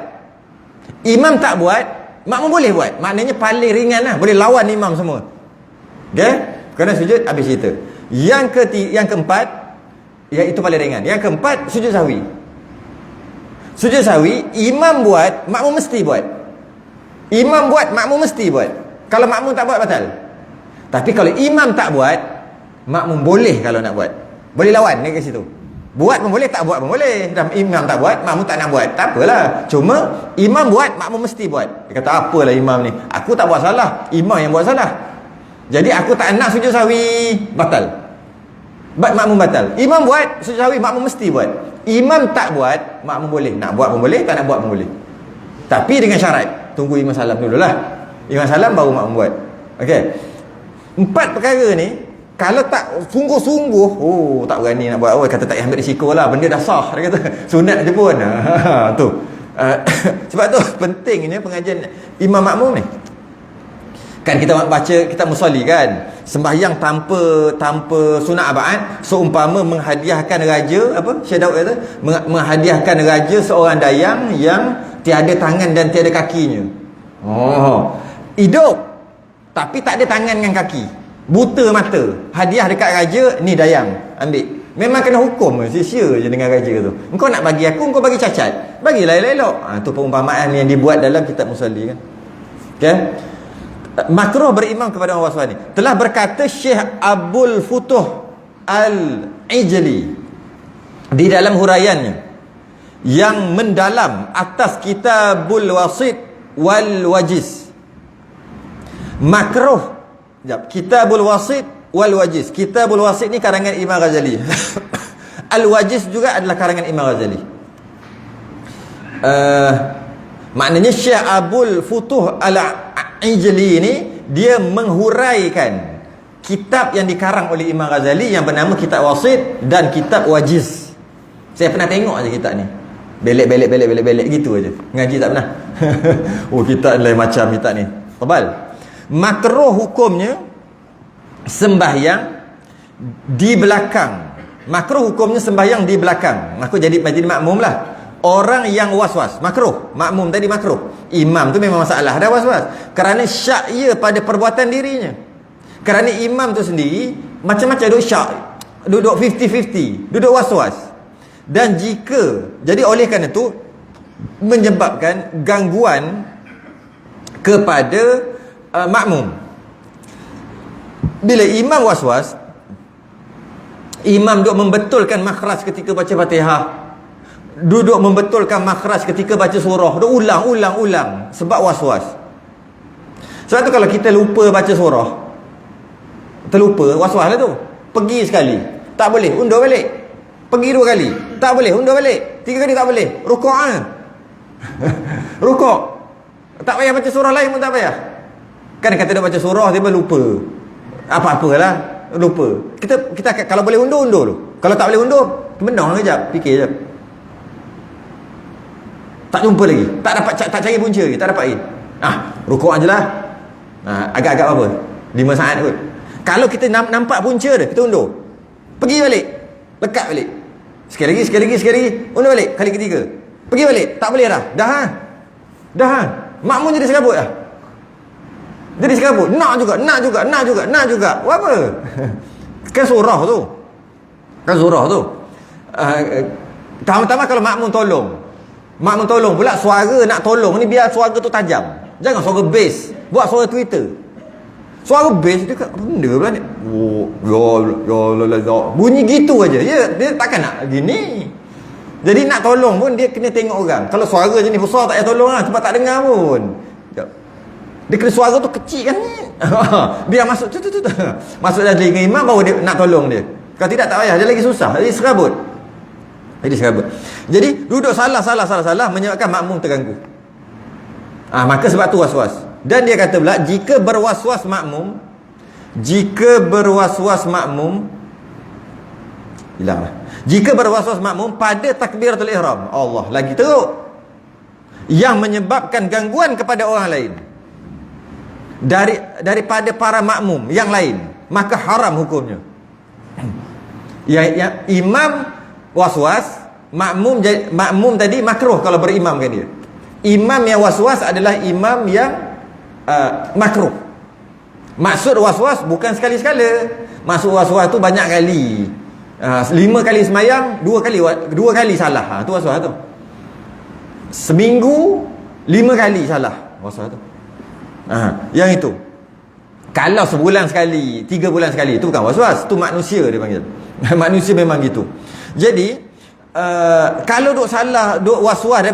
Imam tak buat, makmum boleh buat. Maknanya paling ringan lah. Boleh lawan imam semua. Okey? Kena sujud, habis cerita. Yang keempat, iaitu paling ringan. Yang keempat, sujud sahwi. Sujud sahwi, imam buat, makmum mesti buat. Imam buat, makmum mesti buat. Kalau makmum tak buat, batal. Tapi kalau imam tak buat, makmum boleh kalau nak buat. Boleh lawan ni kat situ. Buat pun boleh, tak buat pun boleh. Dan imam tak buat, makmum tak nak buat, tak apalah. Cuma imam buat, makmum mesti buat. Dia kata apalah imam ni, aku tak buat salah, imam yang buat salah. Jadi aku tak nak sujud sahwi, batal. Makmum batal. Imam buat sujud sahwi, makmum mesti buat. Imam tak buat, makmum boleh. Nak buat pun boleh, tak nak buat pun boleh. Tapi dengan syarat, tunggu imam salam dululah. Imam salam baru makmum buat. Okey. 4 perkara ni kalau tak sungguh-sungguh, tak berani nak buat. Kata tak payah ambil risiko lah, benda dah sah, dia kata. Sunat je pun. Tu. Sebab tu pentingnya pengajian imam makmum ni. Kan kita baca kitab musalli kan, sembahyang tanpa sunat abad, seumpama menghadiahkan raja, apa Syekh Daud kata, menghadiahkan raja seorang dayang yang tiada tangan dan tiada kakinya. Hidup tapi tak ada tangan dengan kaki, buta mata, hadiah dekat raja, ni dayang, ambil. Memang kena hukum, sia-sia je dengan raja tu. Engkau nak bagi aku, engkau bagi cacat, bagilah elok-elok. Tu perumpamaan yang dibuat dalam kitab musalli kan. Okey. Makruh berimam kepada orang waswas ni. Telah berkata Syekh Abdul Futuh Al-Ijli di dalam huraiannya yang mendalam atas Kitabul Wasit wal Wajiz. Makruh. Kitabul Wasit wal Wajiz. Kitabul Wasit ni karangan Imam Ghazali. Al-Wajiz juga adalah karangan Imam Ghazali. Maknanya Syekh Abdul Futuh Al-Ijli ni dia menghuraikan kitab yang dikarang oleh Imam Ghazali yang bernama Kitab Wasit dan Kitab Wajiz. Saya pernah tengok aja kitab ni. Belek gitu aja. Ngaji tak pernah. Kitab lain macam kitab ni. Tebal. Makruh hukumnya sembahyang di belakang. Makruh hukumnya sembahyang di belakang. Makruh jadi makmum lah. Orang yang was-was, makruh. Makmum tadi makruh. Imam tu memang masalah, dah was-was. Kerana syak ia pada perbuatan dirinya. Kerana imam tu sendiri macam-macam duduk syak, duduk 50-50, duduk was-was. Dan jika, jadi oleh kerana itu menyebabkan gangguan kepada makmum. Bila imam was-was, imam duduk membetulkan makhraj ketika baca Fatihah, duduk membetulkan makhraj ketika baca surah, duduk ulang sebab was-was. Sebab tu kalau kita lupa baca surah, terlupa, was-was lah tu. Pergi sekali, tak boleh, undur balik. Pergi 2 kali, tak boleh, undur balik. 3 kali tak boleh, rukuk lah. Rukuk. Tak payah baca surah lain pun tak payah. Kan kata dia baca surah, dia pun lupa. Apa-apalah, lupa. Kita kalau boleh undur dulu. Kalau tak boleh undur, benang kejap, fikir je. Tak jumpa lagi, tak cari punca lagi, tak dapat lagi. Rukuk je lah. Agak-agak apa? 5 saat kot. Kalau kita nampak punca dia, kita undur. Pergi balik, lekat balik. Sekali lagi, undur balik, kali ketiga. Pergi balik, tak boleh dah. Dah. Makmum jadi serabut dah. Jadi serabut, nak juga. Buat apa? Kan surah tu. Kan surah tu. Pertama-tama kalau makmum tolong pula, suara nak tolong ni biar suara tu tajam. Jangan suara bass, buat suara Twitter. Suara bass dia apa benda pula ni? Bunyi gitu aja. Dia takkan nak gini. Jadi nak tolong pun dia kena tengok orang. Kalau suara je ni besar tak payah tolong lah, sebab tak dengar pun. Dia kena suara tu kecil kan ni. Biar masuk masuk dalam telinga imam baru dia nak tolong dia. Kalau tidak tak payah, dia lagi susah. Jadi serabut. Jadi duduk salah menyebabkan makmum terganggu. Maka sebab tu was-was. Dan dia kata pula jika berwas-was makmum hilanglah. Jika berwas-was makmum pada takbiratul ihram, Allah lagi teruk, yang menyebabkan gangguan kepada orang lain daripada para makmum yang lain, maka haram hukumnya. Yang imam was-was, makmum tadi makruh kalau berimamkan dia. Imam yang was-was adalah imam yang makruh. Maksud was-was bukan sekali-sekala. Maksud was-was tu banyak kali. 5 kali semayang, 2 kali salah. Tu was-was tu. Seminggu 5 kali salah was-was tu. Yang itu. Kalau sebulan sekali, 3 bulan sekali, itu bukan was-was, tu manusia dia panggil. Manusia memang gitu. Jadi kalau duk salah, duk was-was dia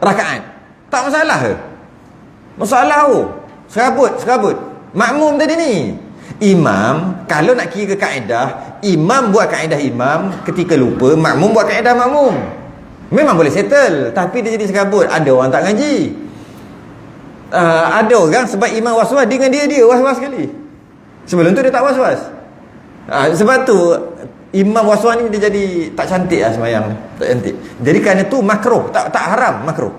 rakaat, tak masalah ke? Masalah serabut. Makmum tadi ni, imam kalau nak kira kaedah, imam buat kaedah imam, ketika lupa makmum buat kaedah makmum. Memang boleh settle, tapi dia jadi serabut. Ada orang tak ngaji. Ada orang sebab imam was-was dengan dia was-was sekali. Sebelum tu dia tak was-was. Sebab tu imam was-was ni dia jadi tak cantik lah sembahyang ni. Tak cantik. Jadi kerana tu makruh, tak haram, makruh.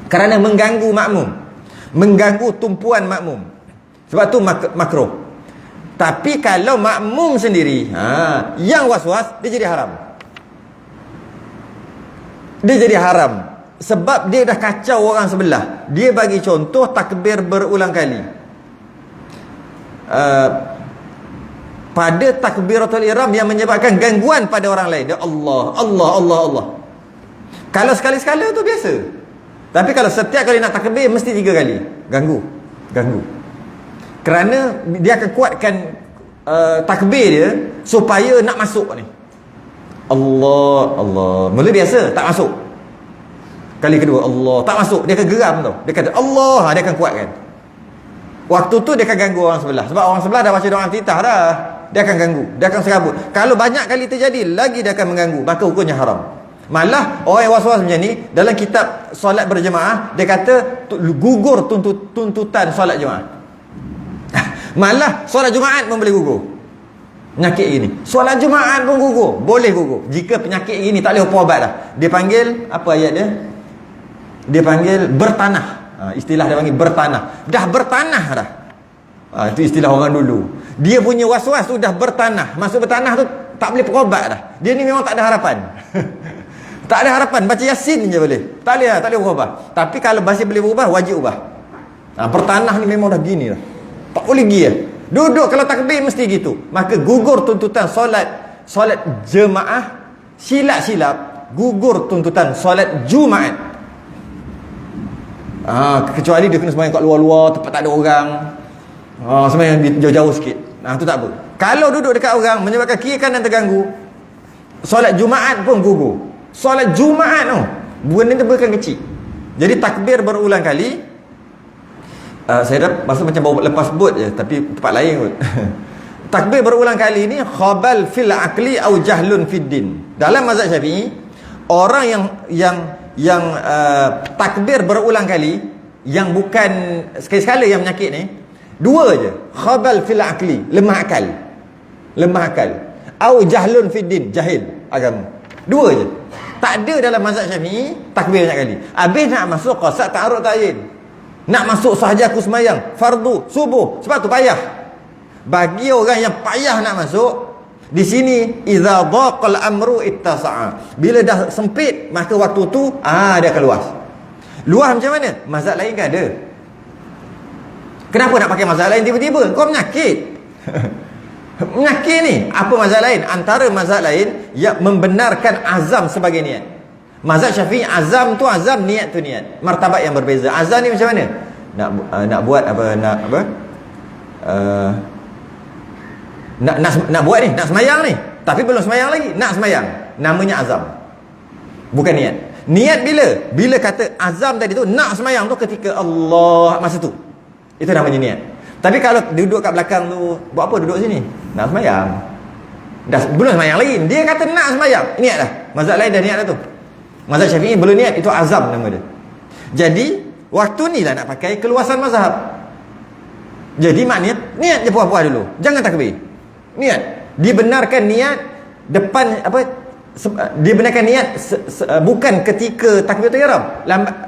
Kerana mengganggu makmum, mengganggu tumpuan makmum. Sebab tu makruh. Tapi kalau makmum sendiri yang was-was, dia jadi haram. Dia jadi haram sebab dia dah kacau orang sebelah. Dia bagi contoh takbir berulang kali. Pada takbiratul ihram yang menyebabkan gangguan pada orang lain. Dia Allah. Kalau sekali-sekala tu biasa. Tapi kalau setiap kali nak takbir mesti 3 kali, ganggu. Kerana dia akan kuatkan takbir dia supaya nak masuk ni. Allah. Mula biasa tak masuk. Kali kedua Allah tak masuk, dia akan geram tau. Dia kata Allah, dia akan kuatkan. Waktu tu dia akan ganggu orang sebelah. Sebab orang sebelah dah baca doa iftitah dah. Dia akan ganggu, dia akan serabut. Kalau banyak kali terjadi, lagi dia akan mengganggu. Maka hukumnya haram. Malah orang yang was-was macam ni, dalam kitab solat berjemaah, dia kata gugur tuntutan solat jemaah. Malah solat Jumaat pun boleh gugur. Penyakit gini, solat Jumaat pun gugur, boleh gugur. Jika penyakit gini tak boleh ubat dah. Dia panggil, apa ayat dia? Dia panggil bertanah. Istilah dia panggil bertanah. Dah bertanah dah. Itu istilah orang dulu. Dia punya was-was tu dah bertanah. Maksud bertanah tu tak boleh berubat dah. Dia ni memang tak ada harapan. Tak ada harapan, baca Yasin je boleh. Tak boleh berubah. Tapi kalau masih boleh berubah, wajib ubah. Bertanah ni memang dah gini dah. Tak boleh pergi lah. Duduk kalau takbir mesti gitu. Maka gugur tuntutan solat jemaah. Silap-silap gugur tuntutan solat Jumaat. Kecuali dia kena sembahyang kat luar-luar, tempat tak ada orang. Sembahyang jauh-jauh sikit. Tu tak apa. Kalau duduk dekat orang menyebabkan kiri kanan terganggu, solat Jumaat pun gugur. Solat Jumaat tu benda tu bukan kecil. Jadi takbir berulang kali. Saya dah masa macam bawa lepas bot je, tapi tempat lain kot. Takbir berulang kali ni khabal fil aqli au jahlun fid din. Dalam mazhab Syafi'i, orang yang takbir berulang kali, yang bukan sekali-sekala yang menyakit ni, 2 je. Khabal fil aqli, lemah akal. Au jahlun fid din, jahil agama. 2 je. Tak ada dalam mazhab Syafi'i takbir banyak kali. Habis nak masuk qasad ta'arud ta'yin. Nak masuk sahaja aku semayang fardu subuh, sebab tu payah. Bagi orang yang payah nak masuk di sini, idza dhaqal amru ittasa'a. Bila dah sempit, maka waktu tu dia akan luas macam mana? Mazhab lain kan ada. Kenapa nak pakai mazhab lain tiba-tiba? Kau menyakit. Menyakit ni. Apa mazhab lain? Antara mazhab lain yang membenarkan azam sebagai niat. Mazhab Syafi'i azam tu azam, niat tu niat. Martabat yang berbeza. Azam ni macam mana? Nak buat apa, nak buat ni, nak semayang ni, tapi belum semayang lagi, nak semayang, namanya azam, bukan niat. Niat bila kata azam tadi tu, nak semayang tu ketika Allah masa tu, itu namanya niat. Tapi kalau duduk kat belakang tu, buat apa duduk sini? Nak semayang, dah belum semayang lagi, dia kata nak semayang, niat dah. Mazhab lain dah niat dah tu. Mazhab Syafi'i belum niat, itu azam nama dia. Jadi waktu ni lah nak pakai keluasan mazhab. Jadi maknanya niat je puas-puas dulu, jangan takbir. Niat dibenarkan, niat depan apa, dibenarkan niat bukan ketika takbiratul ihram,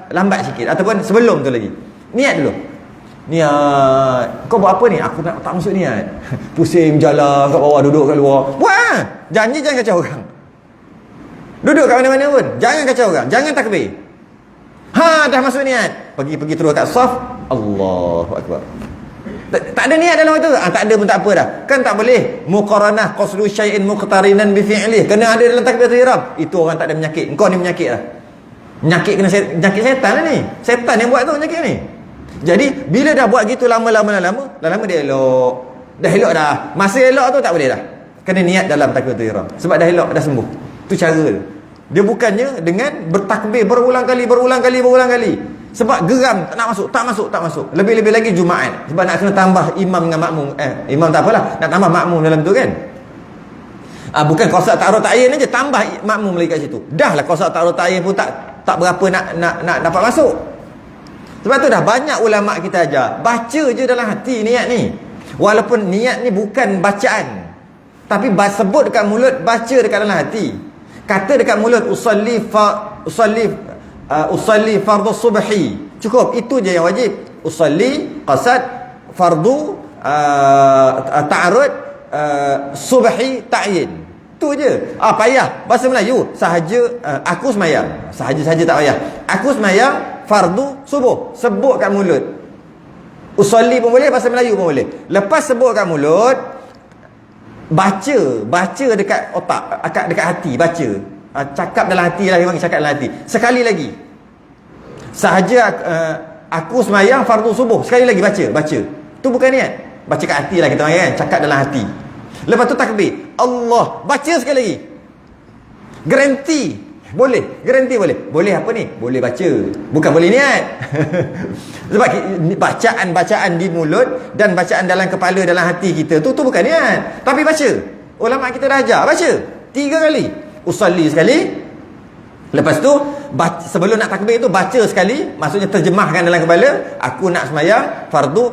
lambat sikit ataupun sebelum tu lagi. Niat dulu. Niat. Kau buat apa ni? Aku tak masuk niat. Pusing jalan kat bawah, duduk kat luar. Wah, janji jangan kacau orang. Duduk kat mana-mana pun, jangan kacau orang, jangan takbir. Dah masuk niat. Pergi terus kat saf. Allahu akbar. Tak ada niat dalam itu. Tak ada pun tak apa dah. Kan tak boleh muqaranah qasdu syai'in muqtarinan bi fi'lih. Kena ada dalam takbiratul ihram. Itu orang tak ada penyakit. Engkau ni penyakit lah. Penyakit kena penyakit setan lah ni. Setan yang buat tu penyakit ni. Jadi bila dah buat gitu lama-lama dia elok. Dah elok dah. Masa elok tu tak boleh dah. Kena niat dalam takbiratul ihram. Sebab dah elok, dah sembuh. Tu cara dia. Dia bukannya dengan bertakbir berulang kali. Sebab geram, tak masuk. Lebih-lebih lagi Jumaat. Sebab nak kena tambah imam dengan makmum. Imam tak apalah, nak tambah makmum dalam tu kan. Bukan qasak ta'arud ta'yin aja, tambah makmum lagi kat situ. Dah lah qasak ta'arud ta'yin pun tak berapa nak dapat masuk. Sebab tu dah banyak ulama kita ajar, baca je dalam hati niat ni. Walaupun niat ni bukan bacaan, tapi sebut dekat mulut, baca dekat dalam hati. Kata dekat mulut usalli fardhu subhi, cukup itu je yang wajib. Usalli, qasad, fardu, ta'arud, subhi, ta'yin. Tu je. Payah bahasa Melayu sahaja. Aku semayang, sahaja tak payah. Aku semayang fardu subuh, sebut kat mulut. Usalli pun boleh, bahasa Melayu pun boleh. Lepas sebut kat mulut, baca dekat otak, dekat hati, baca. Cakap dalam hati lah, memang cakap dalam hati. Sekali lagi, sahaja aku semayang fardu subuh, sekali lagi baca. Tu bukan niat. Baca kat hati lah kita panggil kan, cakap dalam hati. Lepas tu takbir, Allah, baca sekali lagi. Garanti boleh apa ni? Boleh baca, bukan boleh niat. Sebab bacaan di mulut dan bacaan dalam kepala, dalam hati kita tu bukan niat, tapi baca. Ulama kita dah ajar baca 3 kali. Usalli sekali, lepas tu sebelum nak takbir tu baca sekali, maksudnya terjemahkan dalam kepala, aku nak semayang fardu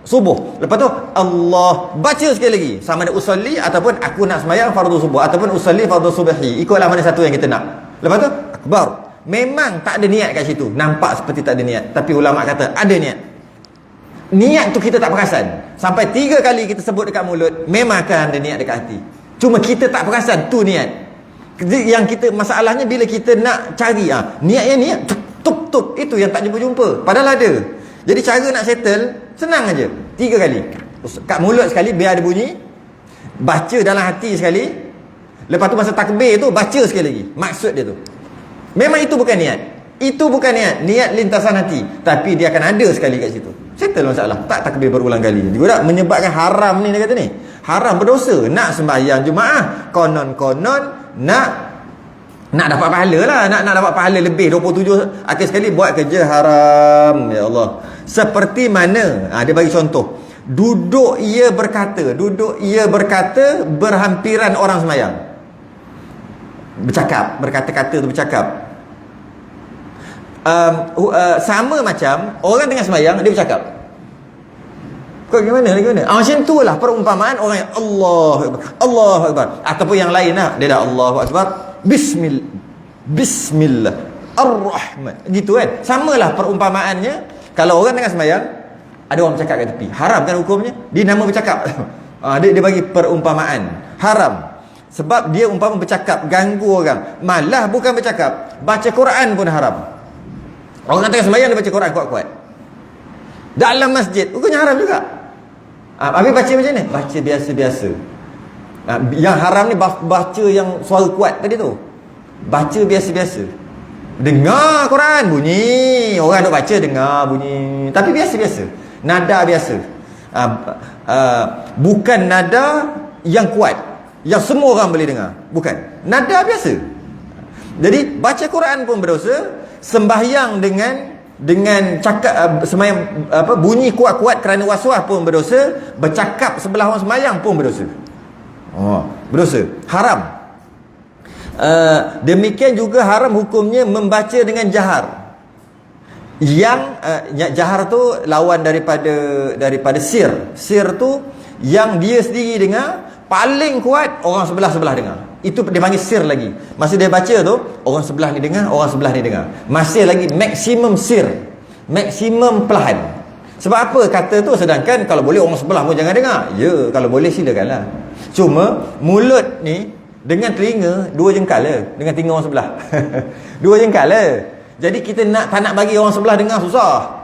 subuh. Lepas tu Allah, baca sekali lagi, sama ada usalli ataupun aku nak semayang fardu subuh ataupun usalli fardu subhi, ikutlah mana satu yang kita nak. Lepas tu akbar. Memang tak ada niat kat situ, nampak seperti tak ada niat, tapi ulama kata ada niat. Niat tu kita tak perasan. Sampai 3 kali kita sebut dekat mulut, memang akan ada niat dekat hati, cuma kita tak perasan tu niat. Yang kita, masalahnya bila kita nak cari niat tuk itu yang tak jumpa-jumpa, padahal ada. Jadi cara nak settle senang aja, 3 kali kat mulut sekali biar ada bunyi, baca dalam hati sekali, lepas tu masa takbir tu baca sekali lagi. Maksud dia tu memang itu bukan niat, niat lintasan hati, tapi dia akan ada sekali kat situ. Settle masalah. Tak takbir berulang kali juga menyebabkan haram ni. Dia kata ni haram, berdosa. Nak sembahyang Jumaat konon nak dapat pahala lah, nak dapat pahala lebih 27 akhir sekali, buat kerja haram. Ya Allah. Seperti mana dia bagi contoh, duduk ia berkata berhampiran orang semayang, berkata-kata tu bercakap. Sama macam orang tengah semayang, dia bercakap. Kau gimana? Macam tu lah perumpamaan orang yang Allahu Akbar. Ataupun yang lain lah, dia dah Allahu Akbar, Bismillah Ar-Rahman, gitu kan. Samalah perumpamaannya. Kalau orang tengah semayang, ada orang bercakap kat tepi, haram kan hukumnya? Dia nama bercakap. Dia bagi perumpamaan haram. Sebab dia umpama bercakap, ganggu orang. Malah bukan bercakap, baca Quran pun haram. Orang tengah sembahyang dia baca Quran kuat-kuat dalam masjid, hukumnya haram juga. Habis baca macam mana? Baca biasa-biasa. Yang haram ni baca yang suara kuat tadi tu. Baca biasa-biasa. Dengar Quran bunyi, orang duk baca dengar bunyi, tapi biasa-biasa. Nada biasa. Bukan nada yang kuat, yang semua orang boleh dengar. Bukan. Nada biasa. Jadi baca Quran pun berdosa, sembahyang dengan cakap sembahyang bunyi kuat-kuat kerana waswas pun berdosa, bercakap sebelah orang sembahyang pun berdosa. Berdosa, haram. Demikian juga haram hukumnya membaca dengan jahar. Yang jahar tu lawan daripada sir. Sir tu yang dia sendiri dengar, paling kuat orang sebelah dengar. Itu dia panggil sir lagi. Masa dia baca tu, orang sebelah ni dengar, orang sebelah ni dengar. Masih lagi maksimum sir, maksimum perlahan. Sebab apa kata tu? Sedangkan kalau boleh orang sebelah pun jangan dengar. Ya, kalau boleh silakanlah. Cuma mulut ni dengan telinga dua jengkal lah, dengan telinga orang sebelah. Dua jengkal lah. Jadi kita tak nak bagi orang sebelah dengar susah.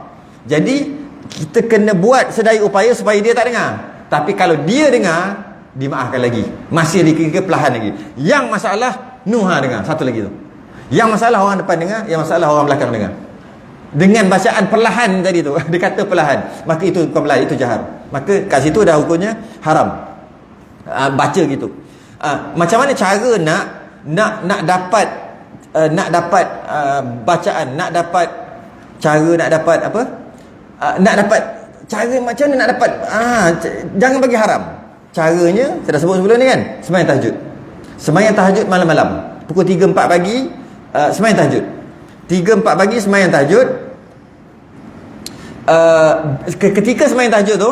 Jadi kita kena buat sedaya upaya supaya dia tak dengar. Tapi kalau dia dengar, dimaafkan lagi. Masih dikira perlahan lagi. Yang masalah Nuha dengar, satu lagi tu. Yang masalah orang depan dengar, yang masalah orang belakang dengar. Dengan bacaan perlahan tadi tu, dia kata perlahan, maka itu bukan perlahan, itu jahar. Maka kat situ dah hukumnya haram. Baca gitu. Macam mana cara nak dapat bacaan, nak dapat cara, nak dapat apa? Nak dapat cara macam mana nak dapat jangan bagi haram. Caranya saya dah sebut sebelum ni kan, sembahyang tahajud. Sembahyang tahajud malam-malam. Pukul 3-4 pagi sembahyang tahajud. 3-4 pagi sembahyang tahajud. Ketika sembahyang tahajud tu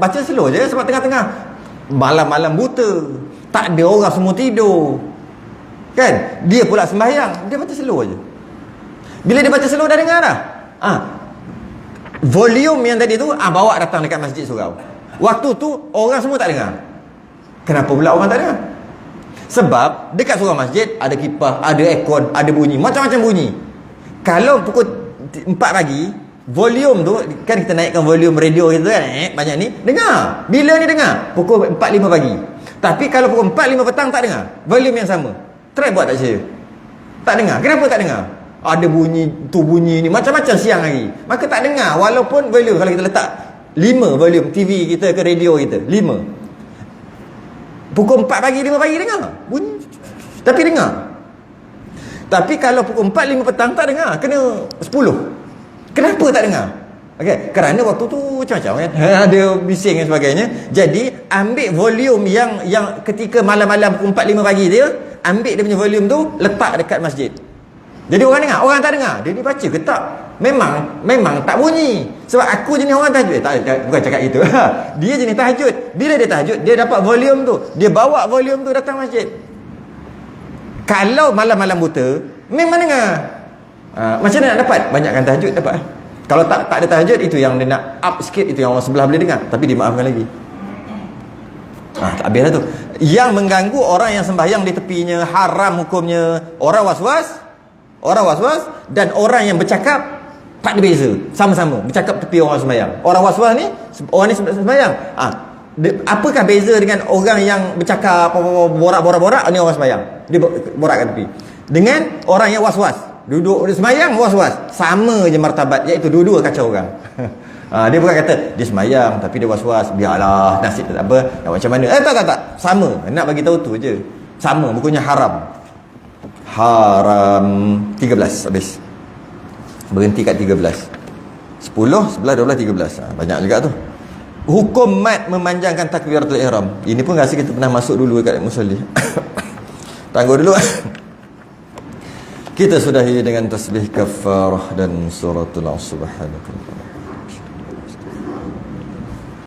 baca slow je, sebab tengah-tengah malam-malam buta, tak ada orang, semua tidur kan, dia pula sembahyang, dia baca slow je. Bila dia baca slow dah dengar dah. Volume yang tadi tu bawa datang dekat masjid surau. Waktu tu orang semua tak dengar. Kenapa pula orang tak dengar? Sebab dekat surau masjid ada kipas, ada aircon, ada bunyi, macam-macam bunyi. Kalau pukul 4 pagi, volume tu kan kita naikkan volume radio kita kan, banyak ni dengar. Bila ni dengar? Pukul 4-5 pagi. Tapi kalau pukul 4-5 petang tak dengar. Volume yang sama. Try buat tak saya? Tak dengar. Kenapa tak dengar? Ada bunyi tu, bunyi ni, macam-macam siang hari. Maka tak dengar walaupun volume kalau kita letak 5 volume TV kita ke radio kita, 5. Pukul 4 pagi 5 pagi dengar bunyi, tapi dengar. Tapi kalau pukul 4-5 petang tak dengar, kena 10. Kenapa tak dengar? Okey, kerana waktu tu macam-macam kan, ada bising dan sebagainya. Jadi ambil volume yang ketika malam-malam pukul 4-5 pagi dia, ambil dia punya volume tu, letak dekat masjid. Jadi orang dengar, orang tak dengar. Dia baca ke tak? Memang tak bunyi. Sebab aku jenis orang tahajud. Bukan cakap gitu. Dia jenis tahajud. Bila dia tahajud, dia dapat volume tu, dia bawa volume tu datang masjid. Kalau malam-malam buta, memang dengar. Macam mana nak dapat? Banyakkan tahajud dapat. Kalau tak ada tahajud, itu yang dia nak up sikit, itu yang orang sebelah boleh dengar, tapi dimaafkan lagi. Tak habis dah tu. Yang mengganggu orang yang sembahyang di tepinya, haram hukumnya. Orang was-was dan orang yang bercakap tak ada beza, sama-sama bercakap tepi orang sembahyang. Orang was-was ni, orang ni sembahyang. Apakah beza dengan orang yang bercakap borak-borak ni, orang sembahyang dia borak kat tepi, dengan orang yang was-was duduk sembahyang was-was, sama je martabat, iaitu dua-dua kacau orang. Dia bukan kata dia sembahyang tapi dia was-was, biarlah nasib tak apa, nak macam mana. Tak, sama, nak bagi tahu tu je, sama, bukannya haram. 13 habis. Berhenti kat 13. 10, 11, 12, 13. Banyak juga tu. Hukum mat memanjangkan takbiratul ihram. Ini pun rasa kita pernah masuk dulu kat musolli. Tangguh dulu. Kita sudahi dengan tasbih kafarah dan suratul subhanakallah.